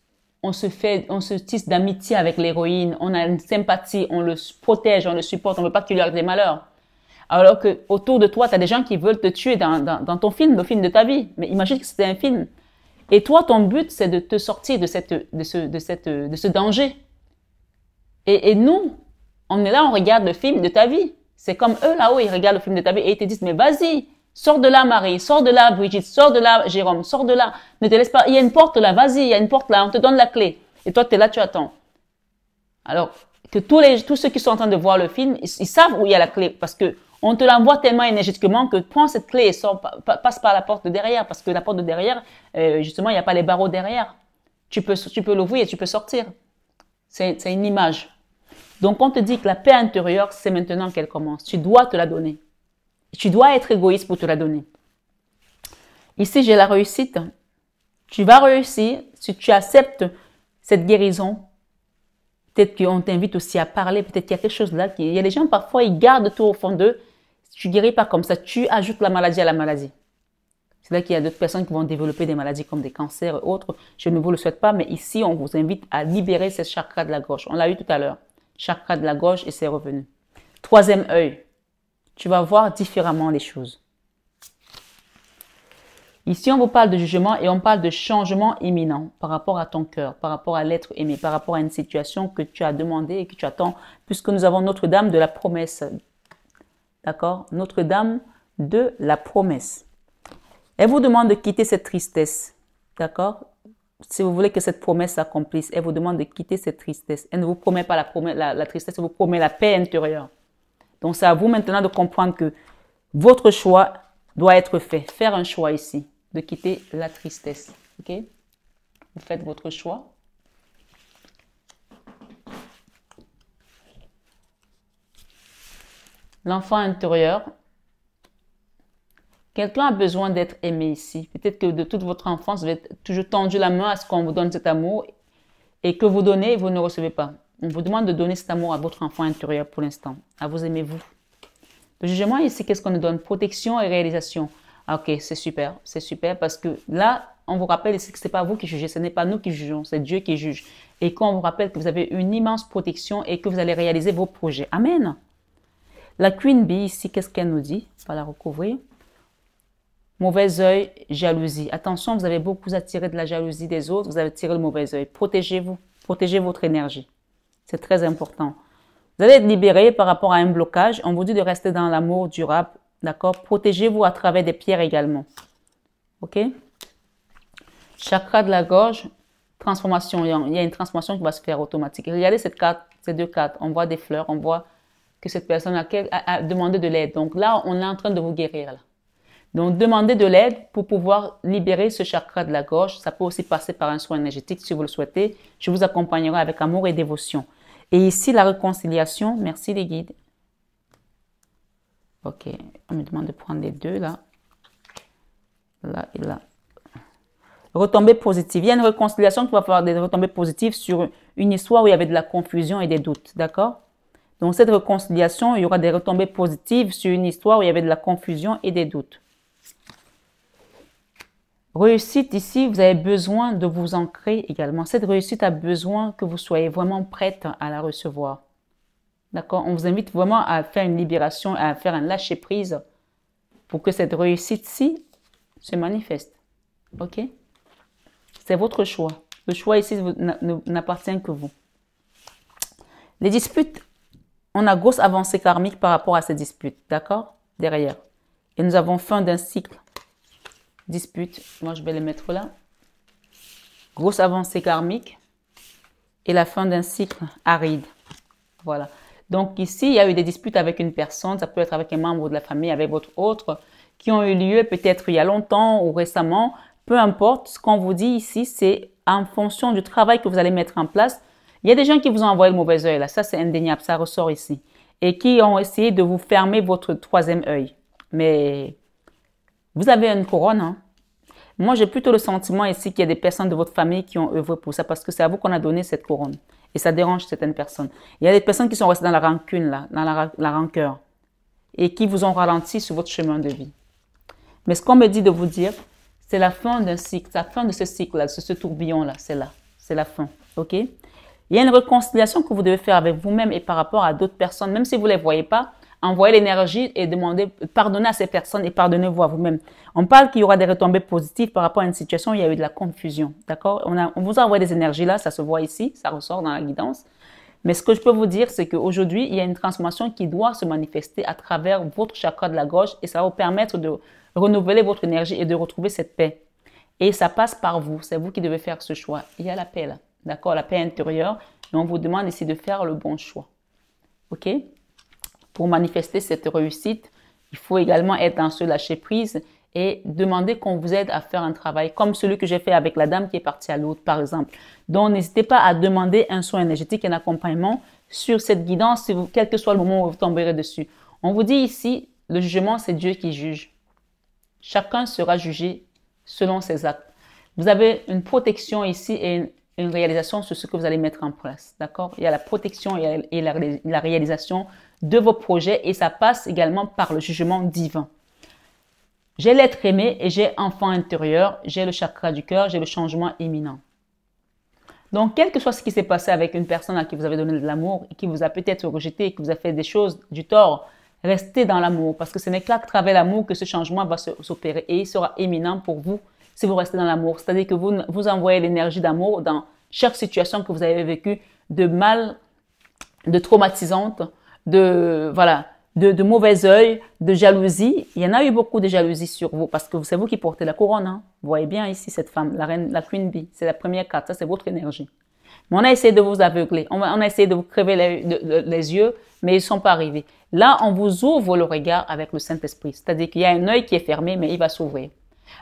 tisse d'amitié avec l'héroïne, on a une sympathie, on le protège, on le supporte, on ne veut pas que tu lui arrives des malheurs. Alors que autour de toi, tu as des gens qui veulent te tuer dans ton film, le film de ta vie. Mais imagine que c'était un film. Et toi, ton but, c'est de te sortir de ce danger. Et nous, on est là, on regarde le film de ta vie. C'est comme eux là-haut, ils regardent le film de ta vie et ils te disent, mais vas-y, sors de là, Marie, sors de là, Brigitte, sors de là, Jérôme, sors de là. Ne te laisse pas, il y a une porte là, vas-y, il y a une porte là, on te donne la clé. Et toi, tu es là, tu attends. Alors, que tous ceux qui sont en train de voir le film, ils savent où il y a la clé parce que on te l'envoie tellement énergétiquement que prends cette clé et sors, passe par la porte de derrière parce que la porte de derrière, justement, il n'y a pas les barreaux derrière. Tu peux l'ouvrir et tu peux sortir. C'est une image. Donc, on te dit que la paix intérieure, c'est maintenant qu'elle commence. Tu dois te la donner. Tu dois être égoïste pour te la donner. Ici, j'ai la réussite. Tu vas réussir si tu acceptes cette guérison. Peut-être qu'on t'invite aussi à parler. Peut-être qu'il y a quelque chose là. Il y a des gens, parfois, ils gardent tout au fond d'eux. Tu guéris pas comme ça. Tu ajoutes la maladie à la maladie. C'est là qu'il y a d'autres personnes qui vont développer des maladies comme des cancers et autres. Je ne vous le souhaite pas, mais ici, on vous invite à libérer ce chakra de la gorge. On l'a eu tout à l'heure. Chakra de la gorge et c'est revenu. Troisième œil. Tu vas voir différemment les choses. Ici, on vous parle de jugement et on parle de changement imminent par rapport à ton cœur, par rapport à l'être aimé, par rapport à une situation que tu as demandé et que tu attends, puisque nous avons Notre-Dame de la promesse. D'accord? Notre-Dame de la promesse. Elle vous demande de quitter cette tristesse. D'accord? Si vous voulez que cette promesse s'accomplisse, elle vous demande de quitter cette tristesse. Elle ne vous promet pas la tristesse, elle vous promet la paix intérieure. Donc, c'est à vous maintenant de comprendre que votre choix doit être fait. Faire un choix ici, de quitter la tristesse. Ok? Vous faites votre choix. L'enfant intérieur. Quelqu'un a besoin d'être aimé ici. Peut-être que de toute votre enfance, vous avez toujours tendu la main à ce qu'on vous donne cet amour et que vous donnez et vous ne recevez pas. On vous demande de donner cet amour à votre enfant intérieur pour l'instant. À vous aimer vous. Le jugement ici, qu'est-ce qu'on nous donne? Protection et réalisation. Ah, ok, c'est super parce que là, on vous rappelle ici que ce n'est pas vous qui jugez, ce n'est pas nous qui jugeons, c'est Dieu qui juge. Et qu'on vous rappelle que vous avez une immense protection et que vous allez réaliser vos projets. Amen. La Queen Bee ici, qu'est-ce qu'elle nous dit? On va la recouvrir. Mauvais œil, jalousie. Attention, vous avez beaucoup attiré de la jalousie des autres, vous avez tiré le mauvais œil. Protégez-vous, protégez votre énergie. C'est très important. Vous allez être libéré par rapport à un blocage. On vous dit de rester dans l'amour durable. D'accord? Protégez-vous à travers des pierres également. OK? Chakra de la gorge, transformation. Il y a une transformation qui va se faire automatique. Regardez cette carte, ces deux cartes. On voit des fleurs, on voit que cette personne a demandé de l'aide. Donc là, on est en train de vous guérir. Là. Donc, demandez de l'aide pour pouvoir libérer ce chakra de la gorge. Ça peut aussi passer par un soin énergétique si vous le souhaitez. Je vous accompagnerai avec amour et dévotion. Et ici, la réconciliation. Merci les guides. Ok, on me demande de prendre les deux là. Là et là. Retombées positives. Il y a une réconciliation qui va faire des retombées positives sur une histoire où il y avait de la confusion et des doutes. D'accord? Donc, cette réconciliation, il y aura des retombées positives sur une histoire où il y avait de la confusion et des doutes. Réussite, ici, vous avez besoin de vous ancrer également. Cette réussite a besoin que vous soyez vraiment prête à la recevoir. D'accord? On vous invite vraiment à faire une libération, à faire un lâcher-prise pour que cette réussite-ci se manifeste. OK? C'est votre choix. Le choix ici n'appartient que vous. Les disputes, on a grosse avancée karmique par rapport à ces disputes. D'accord? Derrière. Et nous avons fin d'un cycle. Dispute. Moi, je vais les mettre là. Grosse avancée karmique. Et la fin d'un cycle aride. Voilà. Donc ici, il y a eu des disputes avec une personne. Ça peut être avec un membre de la famille, avec votre autre, qui ont eu lieu peut-être il y a longtemps ou récemment. Peu importe, ce qu'on vous dit ici, c'est en fonction du travail que vous allez mettre en place. Il y a des gens qui vous ont envoyé le mauvais œil, là. Ça, c'est indéniable, ça ressort ici. Et qui ont essayé de vous fermer votre troisième œil. Mais vous avez une couronne, hein. Moi, j'ai plutôt le sentiment ici qu'il y a des personnes de votre famille qui ont œuvré pour ça, parce que c'est à vous qu'on a donné cette couronne. Et ça dérange certaines personnes. Il y a des personnes qui sont restées dans la rancune, là, dans la rancœur, et qui vous ont ralenti sur votre chemin de vie. Mais ce qu'on me dit de vous dire, c'est la fin d'un cycle, la fin de ce cycle-là, ce tourbillon-là, c'est là, c'est la fin, ok? Il y a une réconciliation que vous devez faire avec vous-même et par rapport à d'autres personnes, même si vous ne les voyez pas, envoyez l'énergie et demandez, pardonnez à ces personnes et pardonnez-vous à vous-même. On parle qu'il y aura des retombées positives par rapport à une situation où il y a eu de la confusion, d'accord? On vous a envoyé des énergies là, ça se voit ici, ça ressort dans la guidance. Mais ce que je peux vous dire, c'est qu'aujourd'hui, il y a une transformation qui doit se manifester à travers votre chakra de la gorge et ça va vous permettre de renouveler votre énergie et de retrouver cette paix. Et ça passe par vous, c'est vous qui devez faire ce choix. Il y a la paix là, d'accord? La paix intérieure et on vous demande ici de faire le bon choix, ok? Pour manifester cette réussite, il faut également être dans ce lâcher-prise et demander qu'on vous aide à faire un travail comme celui que j'ai fait avec la dame qui est partie à l'autre, par exemple. Donc, n'hésitez pas à demander un soin énergétique, un accompagnement sur cette guidance, quel que soit le moment où vous tomberez dessus. On vous dit ici, le jugement, c'est Dieu qui juge. Chacun sera jugé selon ses actes. Vous avez une protection ici et une réalisation sur ce que vous allez mettre en place. D'accord? Il y a la protection et la réalisation de vos projets et ça passe également par le jugement divin. J'ai l'être aimé et j'ai enfant intérieur, j'ai le chakra du cœur, j'ai le changement imminent. Donc, quel que soit ce qui s'est passé avec une personne à qui vous avez donné de l'amour et qui vous a peut-être rejeté, qui vous a fait des choses, du tort, restez dans l'amour parce que ce n'est qu'à travers l'amour que ce changement va s'opérer et il sera imminent pour vous si vous restez dans l'amour. C'est-à-dire que vous envoyez l'énergie d'amour dans chaque situation que vous avez vécue, de mal, de traumatisante, de mauvais œil, de jalousie. Il y en a eu beaucoup de jalousie sur vous parce que c'est vous qui portez la couronne. Hein. Vous voyez bien ici cette femme, la reine, la Queen Bee. C'est la première carte, ça c'est votre énergie. Mais on a essayé de vous aveugler, on a essayé de vous crever les yeux, mais ils ne sont pas arrivés. Là, on vous ouvre le regard avec le Saint-Esprit. C'est-à-dire qu'il y a un œil qui est fermé, mais il va s'ouvrir.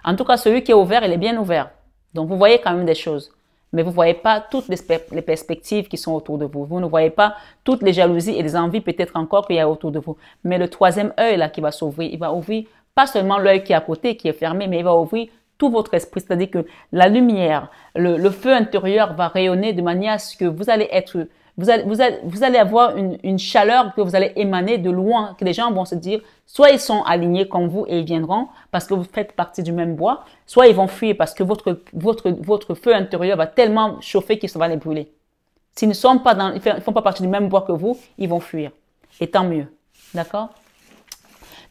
En tout cas, celui qui est ouvert, il est bien ouvert. Donc, vous voyez quand même des choses. Mais vous ne voyez pas toutes les perspectives qui sont autour de vous. Vous ne voyez pas toutes les jalousies et les envies peut-être encore qu'il y a autour de vous. Mais le troisième œil là qui va s'ouvrir, il va ouvrir pas seulement l'œil qui est à côté, qui est fermé, mais il va ouvrir tout votre esprit. C'est-à-dire que la lumière, le feu intérieur va rayonner de manière à ce que vous allez être... Vous allez avoir une chaleur que vous allez émaner de loin, que les gens vont se dire, soit ils sont alignés comme vous et ils viendront parce que vous faites partie du même bois, soit ils vont fuir parce que votre feu intérieur va tellement chauffer qu'il va les brûler. S'ils ne sont pas ils font pas partie du même bois que vous, ils vont fuir. Et tant mieux. D'accord?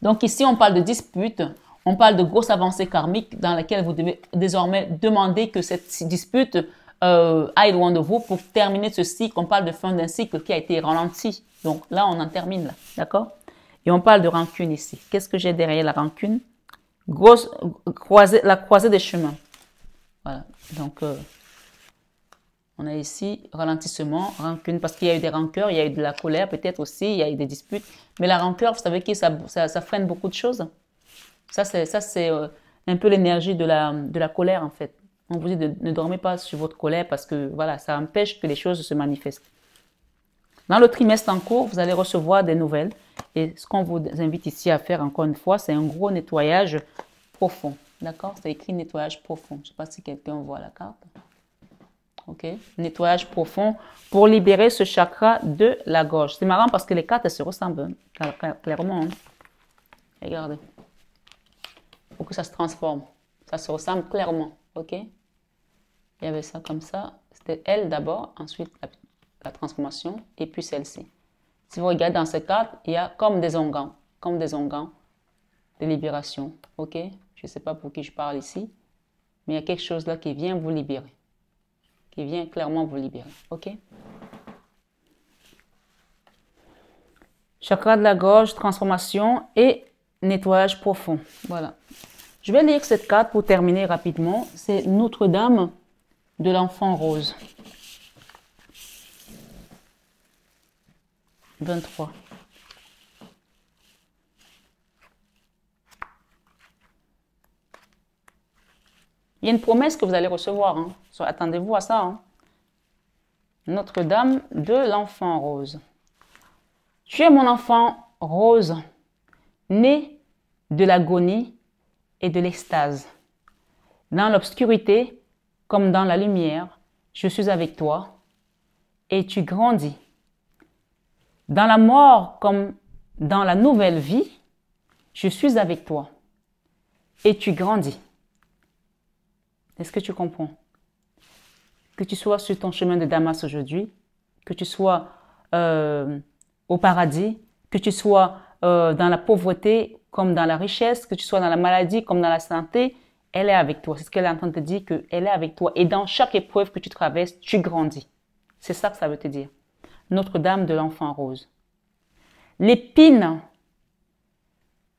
Donc ici, on parle de dispute, on parle de grosses avancées karmiques dans lesquelles vous devez désormais demander que cette dispute aille loin de vous pour terminer ce cycle. On parle de fin d'un cycle qui a été ralenti. Donc là, on en termine là. D'accord? Et on parle de rancune ici. Qu'est-ce que j'ai derrière la rancune? La croisée des chemins. Voilà. Donc, on a ici ralentissement, rancune, parce qu'il y a eu des rancœurs, il y a eu de la colère peut-être aussi, il y a eu des disputes. Mais la rancœur, vous savez que ça freine beaucoup de choses. Ça, c'est un peu l'énergie de la colère en fait. On vous dit de ne dormez pas sur votre colère parce que voilà, ça empêche que les choses se manifestent. Dans le trimestre en cours, vous allez recevoir des nouvelles Et ce qu'on vous invite ici à faire, encore une fois, c'est un gros nettoyage profond. D'accord? C'est écrit nettoyage profond. Je ne sais pas si quelqu'un voit la carte. OK? Nettoyage profond pour libérer ce chakra de la gorge. C'est marrant parce que les cartes, elles se ressemblent, clairement. Hein? Regardez. Il faut que ça se transforme. Ça se ressemble clairement. OK? Il y avait ça comme ça. C'était elle d'abord, ensuite la transformation, et puis celle-ci. Si vous regardez dans ces cartes, il y a comme des onguents de libération. OK? Je ne sais pas pour qui je parle ici, mais il y a quelque chose là qui vient vous libérer. Qui vient clairement vous libérer. OK? Chakra de la gorge, transformation et nettoyage profond. Voilà. Je vais lire cette carte pour terminer rapidement. C'est Notre-Dame de l'Enfant Rose. 23. Il y a une promesse que vous allez recevoir. Hein. Attendez-vous à ça. Hein. Notre-Dame de l'Enfant Rose. Tu es mon enfant rose, né de l'agonie et de l'extase. Dans l'obscurité comme dans la lumière, je suis avec toi et tu grandis. Dans la mort comme dans la nouvelle vie, je suis avec toi et tu grandis. Est-ce que tu comprends? Que tu sois sur ton chemin de Damas aujourd'hui, que tu sois au paradis, que tu sois dans la pauvreté comme dans la richesse, que tu sois dans la maladie comme dans la santé, elle est avec toi. C'est ce qu'elle est en train de te dire, qu'elle est avec toi. Et dans chaque épreuve que tu traverses, tu grandis. C'est ça que ça veut te dire. Notre-Dame de l'Enfant Rose. L'épine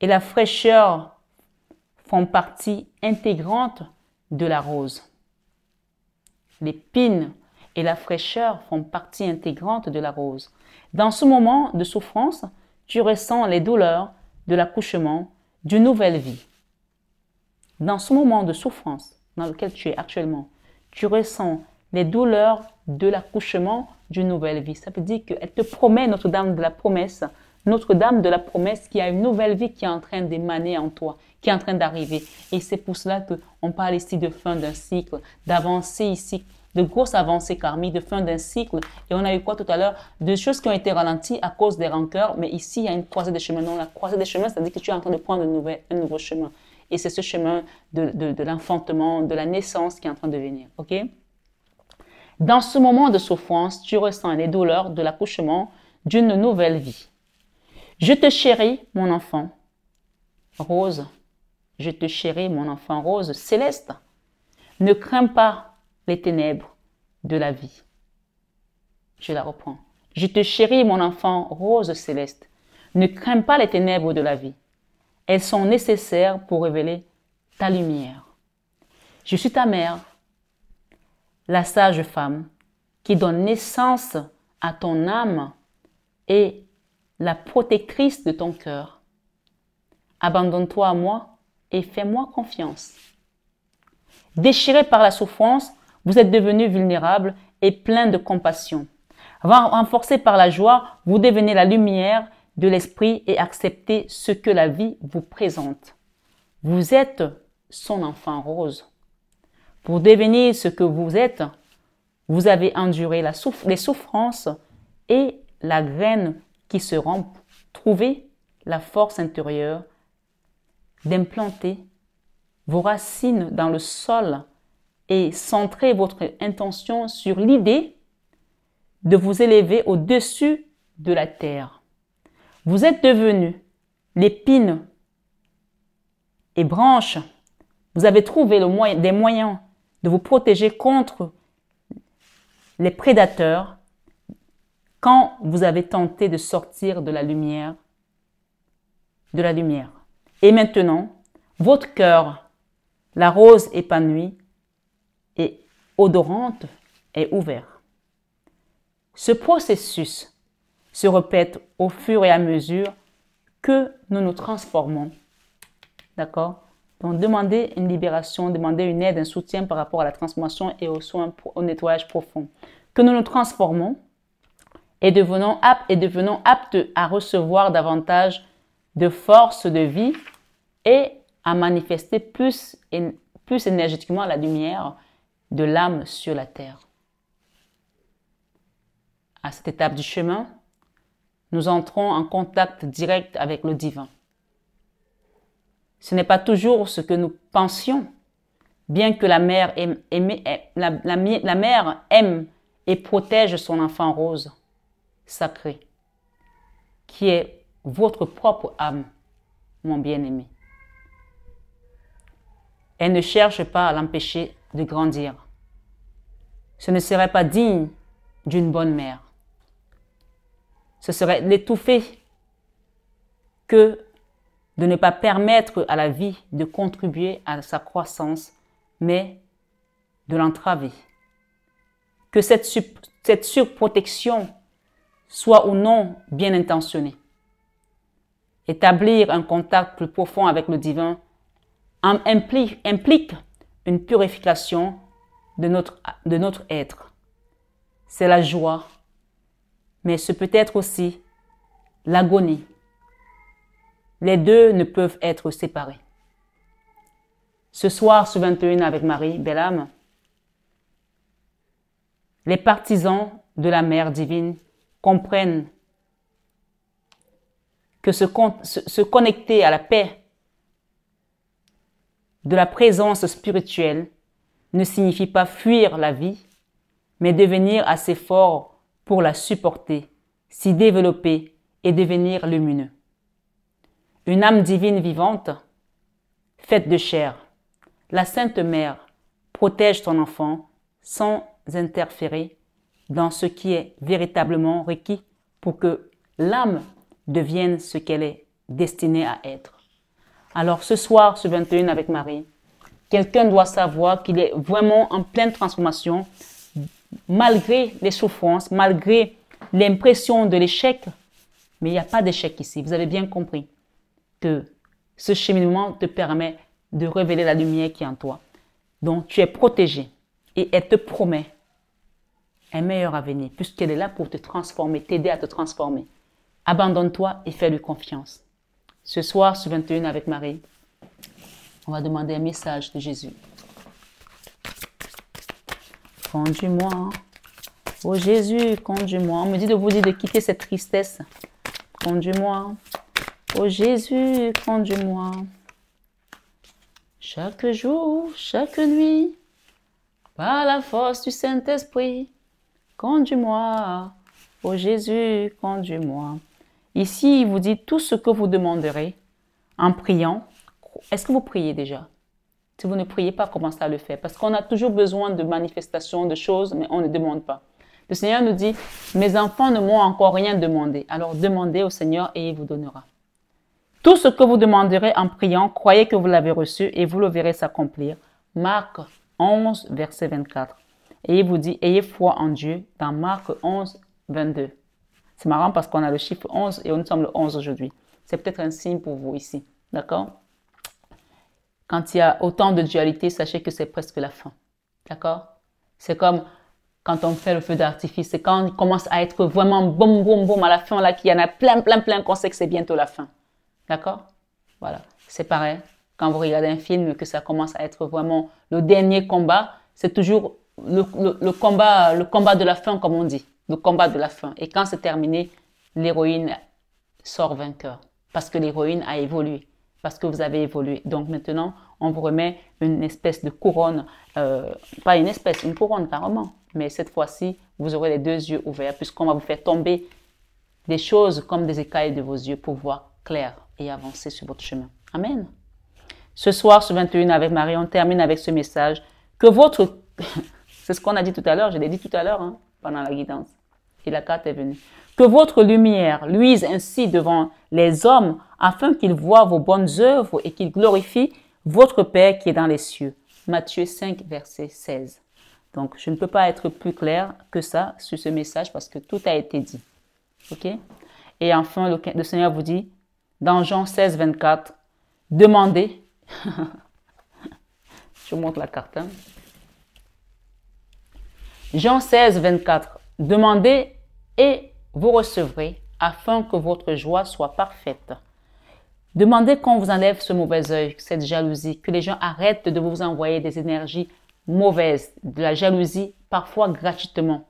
et la fraîcheur font partie intégrante de la rose. L'épine et la fraîcheur font partie intégrante de la rose. Dans ce moment de souffrance, tu ressens les douleurs de l'accouchement d'une nouvelle vie. Dans ce moment de souffrance dans lequel tu es actuellement, tu ressens les douleurs de l'accouchement d'une nouvelle vie. Ça veut dire qu'elle te promet, Notre-Dame de la promesse, Notre-Dame de la promesse, qu'il y a une nouvelle vie qui est en train d'émaner en toi, qui est en train d'arriver. Et c'est pour cela qu'on parle ici de fin d'un cycle, d'avancée ici, de grosses avancées karmiques, de fin d'un cycle. Et on a eu quoi tout à l'heure? Des choses qui ont été ralenties à cause des rancœurs, mais ici, il y a une croisée des chemins. Non, la croisée des chemins, ça veut dire que tu es en train de prendre un nouveau chemin. Et c'est ce chemin de l'enfantement, de la naissance qui est en train de venir. OK? Dans ce moment de souffrance, tu ressens les douleurs de l'accouchement d'une nouvelle vie. Je te chéris, mon enfant rose. Je te chéris, mon enfant rose céleste. Ne crains pas les ténèbres de la vie. Je la reprends. Je te chéris, mon enfant rose céleste. Ne crains pas les ténèbres de la vie. Elles sont nécessaires pour révéler ta lumière. Je suis ta mère, la sage femme, qui donne naissance à ton âme et la protectrice de ton cœur. Abandonne-toi à moi et fais-moi confiance. Déchiré par la souffrance, vous êtes devenu vulnérable et plein de compassion. Renforcé par la joie, vous devenez la lumière de l'esprit et acceptez ce que la vie vous présente. Vous êtes son enfant rose. Pour devenir ce que vous êtes, vous avez enduré les souffrances et la graine qui se rompt. Trouvez la force intérieure d'implanter vos racines dans le sol et centrez votre intention sur l'idée de vous élever au-dessus de la terre. Vous êtes devenu l'épine et branche. Vous avez trouvé des moyens de vous protéger contre les prédateurs quand vous avez tenté de sortir de la lumière. Et maintenant, votre cœur, la rose épanouie et odorante, est ouvert. Ce processus se répète au fur et à mesure que nous nous transformons. D'accord? Donc, demandez une libération, demandez une aide, un soutien par rapport à la transformation et au nettoyage profond. Que nous nous transformons et devenons aptes à recevoir davantage de force de vie et à manifester plus énergétiquement la lumière de l'âme sur la terre. À cette étape du chemin, nous entrons en contact direct avec le divin. Ce n'est pas toujours ce que nous pensions, bien que la mère aime et protège son enfant rose, sacré, qui est votre propre âme, mon bien-aimé. Elle ne cherche pas à l'empêcher de grandir. Ce ne serait pas digne d'une bonne mère. Ce serait l'étouffer que de ne pas permettre à la vie de contribuer à sa croissance, mais de l'entraver. Que cette surprotection soit ou non bien intentionnée. Établir un contact plus profond avec le divin implique une purification de notre être. C'est la joie, mais ce peut être aussi l'agonie. Les deux ne peuvent être séparés. Ce soir, ce 21 avec Marie, belle âme, les partisans de la Mère divine comprennent que se connecter à la paix de la présence spirituelle ne signifie pas fuir la vie, mais devenir assez fort pour la supporter, s'y développer et devenir lumineux. Une âme divine vivante, faite de chair, la Sainte Mère protège ton enfant sans interférer dans ce qui est véritablement requis pour que l'âme devienne ce qu'elle est destinée à être. Alors ce soir, ce 21 avec Marie, quelqu'un doit savoir qu'il est vraiment en pleine transformation, malgré les souffrances, malgré l'impression de l'échec. Mais il n'y a pas d'échec ici, vous avez bien compris que ce cheminement te permet de révéler la lumière qui est en toi. Donc tu es protégé et elle te promet un meilleur avenir puisqu'elle est là pour te transformer, t'aider à te transformer. Abandonne-toi et fais-lui confiance. Ce soir, ce 21 avec Marie, on va demander un message de Jésus. Conduis-moi, oh Jésus, conduis-moi. On me dit de vous dire de quitter cette tristesse. Conduis-moi, oh Jésus, conduis-moi. Chaque jour, chaque nuit, par la force du Saint-Esprit, conduis-moi, oh Jésus, conduis-moi. Ici, il vous dit tout ce que vous demanderez en priant. Est-ce que vous priez déjà? Si vous ne priez pas, commencez à le faire. Parce qu'on a toujours besoin de manifestations, de choses, mais on ne demande pas. Le Seigneur nous dit, mes enfants ne m'ont encore rien demandé. Alors demandez au Seigneur et il vous donnera. Tout ce que vous demanderez en priant, croyez que vous l'avez reçu et vous le verrez s'accomplir. Marc 11, verset 24. Et il vous dit, ayez foi en Dieu dans Marc 11, 22. C'est marrant parce qu'on a le chiffre 11 et nous sommes le 11 aujourd'hui. C'est peut-être un signe pour vous ici. D'accord? Quand il y a autant de dualité, sachez que c'est presque la fin. D'accord? C'est comme quand on fait le feu d'artifice. C'est quand il commence à être vraiment boum, boum, boum à la fin, là, qu'il y en a plein, plein, plein, qu'on sait que c'est bientôt la fin. D'accord? Voilà. C'est pareil. Quand vous regardez un film, que ça commence à être vraiment le dernier combat, c'est toujours le combat de la fin, comme on dit. Le combat de la fin. Et quand c'est terminé, l'héroïne sort vainqueur. Parce que l'héroïne a évolué. Parce que vous avez évolué. Donc maintenant, on vous remet une espèce de couronne. Pas une espèce, une couronne carrément. Mais cette fois-ci, vous aurez les deux yeux ouverts puisqu'on va vous faire tomber des choses comme des écailles de vos yeux pour voir clair et avancer sur votre chemin. Amen. Ce soir, ce 21 avec Marie, on termine avec ce message. Que votre... C'est ce qu'on a dit tout à l'heure, je l'ai dit tout à l'heure pendant la guidance. Et la carte est venue. Que votre lumière luise ainsi devant les hommes afin qu'ils voient vos bonnes œuvres et qu'ils glorifient votre Père qui est dans les cieux. Matthieu 5, verset 16. Donc, je ne peux pas être plus clair que ça sur ce message parce que tout a été dit. OK? Et enfin, le Seigneur vous dit, dans Jean 16, 24, demandez. Je vous montre la carte. Jean 16, 24. Demandez et vous recevrez afin que votre joie soit parfaite. Demandez qu'on vous enlève ce mauvais œil, cette jalousie, que les gens arrêtent de vous envoyer des énergies mauvaises, de la jalousie, parfois gratuitement,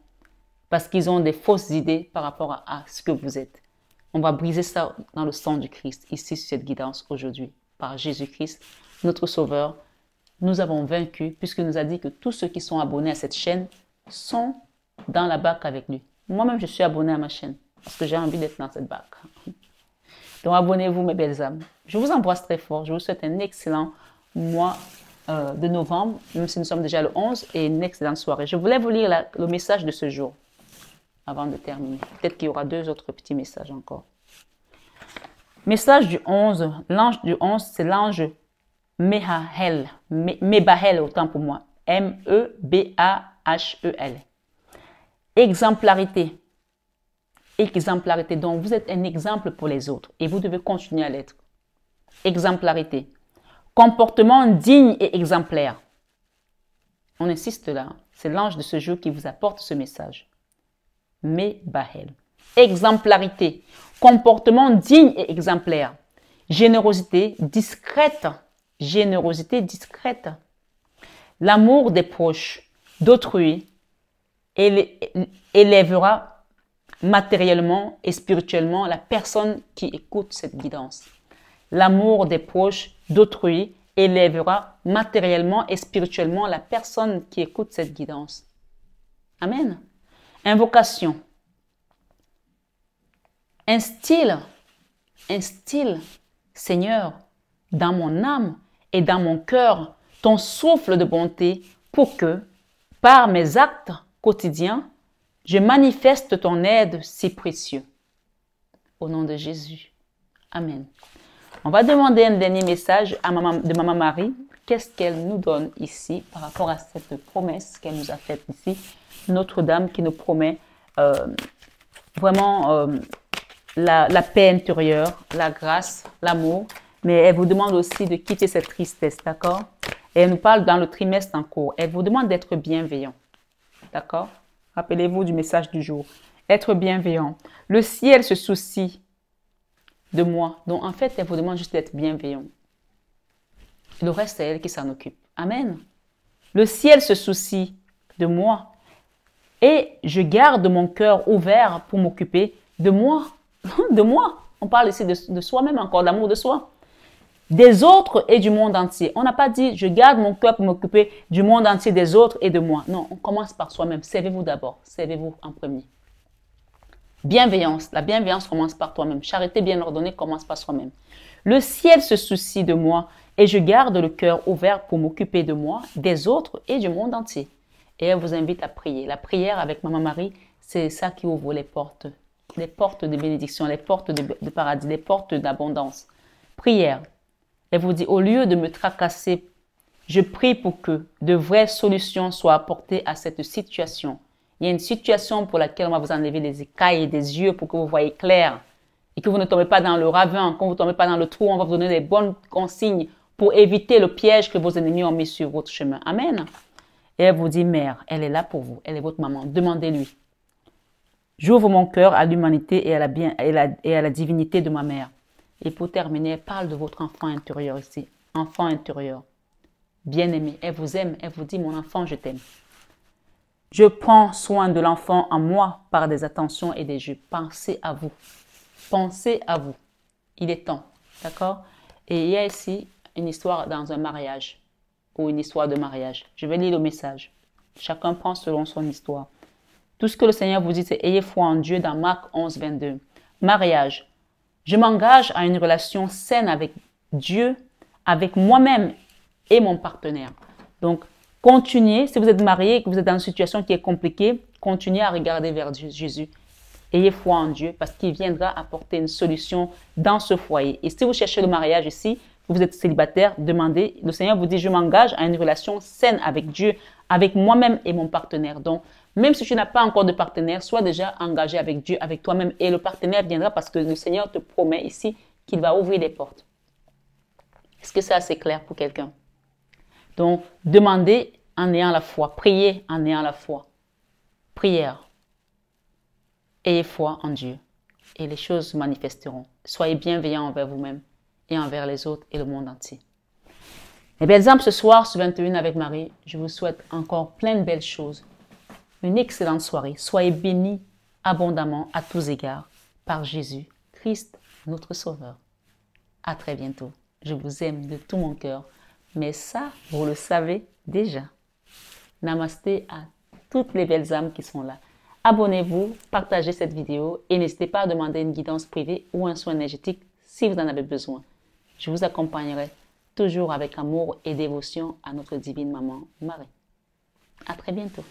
parce qu'ils ont des fausses idées par rapport à ce que vous êtes. On va briser ça dans le sang du Christ, ici sur cette guidance aujourd'hui, par Jésus-Christ, notre Sauveur. Nous avons vaincu, puisqu'il nous a dit que tous ceux qui sont abonnés à cette chaîne sont dans la barque avec lui. Moi-même, je suis abonné à ma chaîne, parce que j'ai envie d'être dans cette barque. Donc, abonnez-vous, mes belles âmes. Je vous embrasse très fort. Je vous souhaite un excellent mois de novembre, même si nous sommes déjà le 11, et une excellente soirée. Je voulais vous lire le message de ce jour, avant de terminer. Peut-être qu'il y aura 2 autres petits messages encore. Message du 11. L'ange du 11, c'est l'ange Mebahel. Mebahel, autant pour moi. M-E-B-A-H-E-L. Exemplarité. Exemplarité. Donc, vous êtes un exemple pour les autres et vous devez continuer à l'être. Exemplarité. Comportement digne et exemplaire. On insiste là. C'est l'ange de ce jour qui vous apporte ce message. Mebahel. Exemplarité. Comportement digne et exemplaire. Générosité discrète. Générosité discrète. L'amour des proches, d'autrui, élèvera matériellement et spirituellement la personne qui écoute cette guidance. L'amour des proches, d'autrui, élèvera matériellement et spirituellement la personne qui écoute cette guidance. Amen. Invocation. Instille, Seigneur, dans mon âme et dans mon cœur, ton souffle de bonté pour que, par mes actes quotidiens, je manifeste ton aide si précieux. Au nom de Jésus. Amen. On va demander un dernier message à de Maman Marie. Qu'est-ce qu'elle nous donne ici par rapport à cette promesse qu'elle nous a faite ici. Notre-Dame qui nous promet vraiment la paix intérieure, la grâce, l'amour. Mais elle vous demande aussi de quitter cette tristesse, d'accord? Et elle nous parle dans le trimestre en cours. Elle vous demande d'être bienveillant, d'accord? Rappelez-vous du message du jour. Être bienveillant. Le ciel se soucie de moi. Donc, en fait, elle vous demande juste d'être bienveillant. Le reste, c'est elle qui s'en occupe. Amen. Le ciel se soucie de moi. Et je garde mon cœur ouvert pour m'occuper de moi. De moi. On parle ici de soi-même encore, d'amour de soi. Des autres et du monde entier. On n'a pas dit, je garde mon cœur pour m'occuper du monde entier, des autres et de moi. Non, on commence par soi-même. Servez-vous d'abord. Servez-vous en premier. Bienveillance. La bienveillance commence par toi-même. Charité bien ordonnée commence par soi-même. Le ciel se soucie de moi et je garde le cœur ouvert pour m'occuper de moi, des autres et du monde entier. Et elle vous invite à prier. La prière avec Maman Marie, c'est ça qui ouvre les portes de bénédiction, les portes de paradis, les portes d'abondance. Prière. Elle vous dit, au lieu de me tracasser, je prie pour que de vraies solutions soient apportées à cette situation. Il y a une situation pour laquelle on va vous enlever des écailles et des yeux pour que vous voyez clair et que vous ne tombez pas dans le ravin, que vous ne tombez pas dans le trou. On va vous donner des bonnes consignes pour éviter le piège que vos ennemis ont mis sur votre chemin. Amen. Et elle vous dit, Mère, elle est là pour vous. Elle est votre maman. Demandez-lui. J'ouvre mon cœur à l'humanité et à la divinité de ma mère. Et pour terminer, elle parle de votre enfant intérieur ici. Enfant intérieur. Bien-aimé. Elle vous aime. Elle vous dit, mon enfant, je t'aime. Je prends soin de l'enfant en moi par des attentions et des jeux. Pensez à vous. Pensez à vous. Il est temps. D'accord? Et il y a ici une histoire dans un mariage. Ou une histoire de mariage. Je vais lire le message. Chacun prend selon son histoire. Tout ce que le Seigneur vous dit, c'est ayez foi en Dieu dans Marc 11, 22. Mariage. Je m'engage à une relation saine avec Dieu, avec moi-même et mon partenaire. Donc, continuez. Si vous êtes marié et que vous êtes dans une situation qui est compliquée, continuez à regarder vers Jésus. Ayez foi en Dieu parce qu'il viendra apporter une solution dans ce foyer. Et si vous cherchez le mariage ici, vous êtes célibataire, demandez. Le Seigneur vous dit, je m'engage à une relation saine avec Dieu, avec moi-même et mon partenaire. Donc, même si tu n'as pas encore de partenaire, sois déjà engagé avec Dieu, avec toi-même. Et le partenaire viendra parce que le Seigneur te promet ici qu'il va ouvrir des portes. Est-ce que c'est assez clair pour quelqu'un? Donc, demandez en ayant la foi. Priez en ayant la foi. Prière. Ayez foi en Dieu et les choses se manifesteront. Soyez bienveillants envers vous-même et envers les autres et le monde entier. Les belles âmes ce soir sur 21 avec Marie, je vous souhaite encore plein de belles choses. Une excellente soirée. Soyez bénis abondamment à tous égards par Jésus, Christ, notre Sauveur. À très bientôt. Je vous aime de tout mon cœur, mais ça, vous le savez déjà. Namasté à toutes les belles âmes qui sont là. Abonnez-vous, partagez cette vidéo et n'hésitez pas à demander une guidance privée ou un soin énergétique si vous en avez besoin. Je vous accompagnerai toujours avec amour et dévotion à notre divine maman Marie. À très bientôt.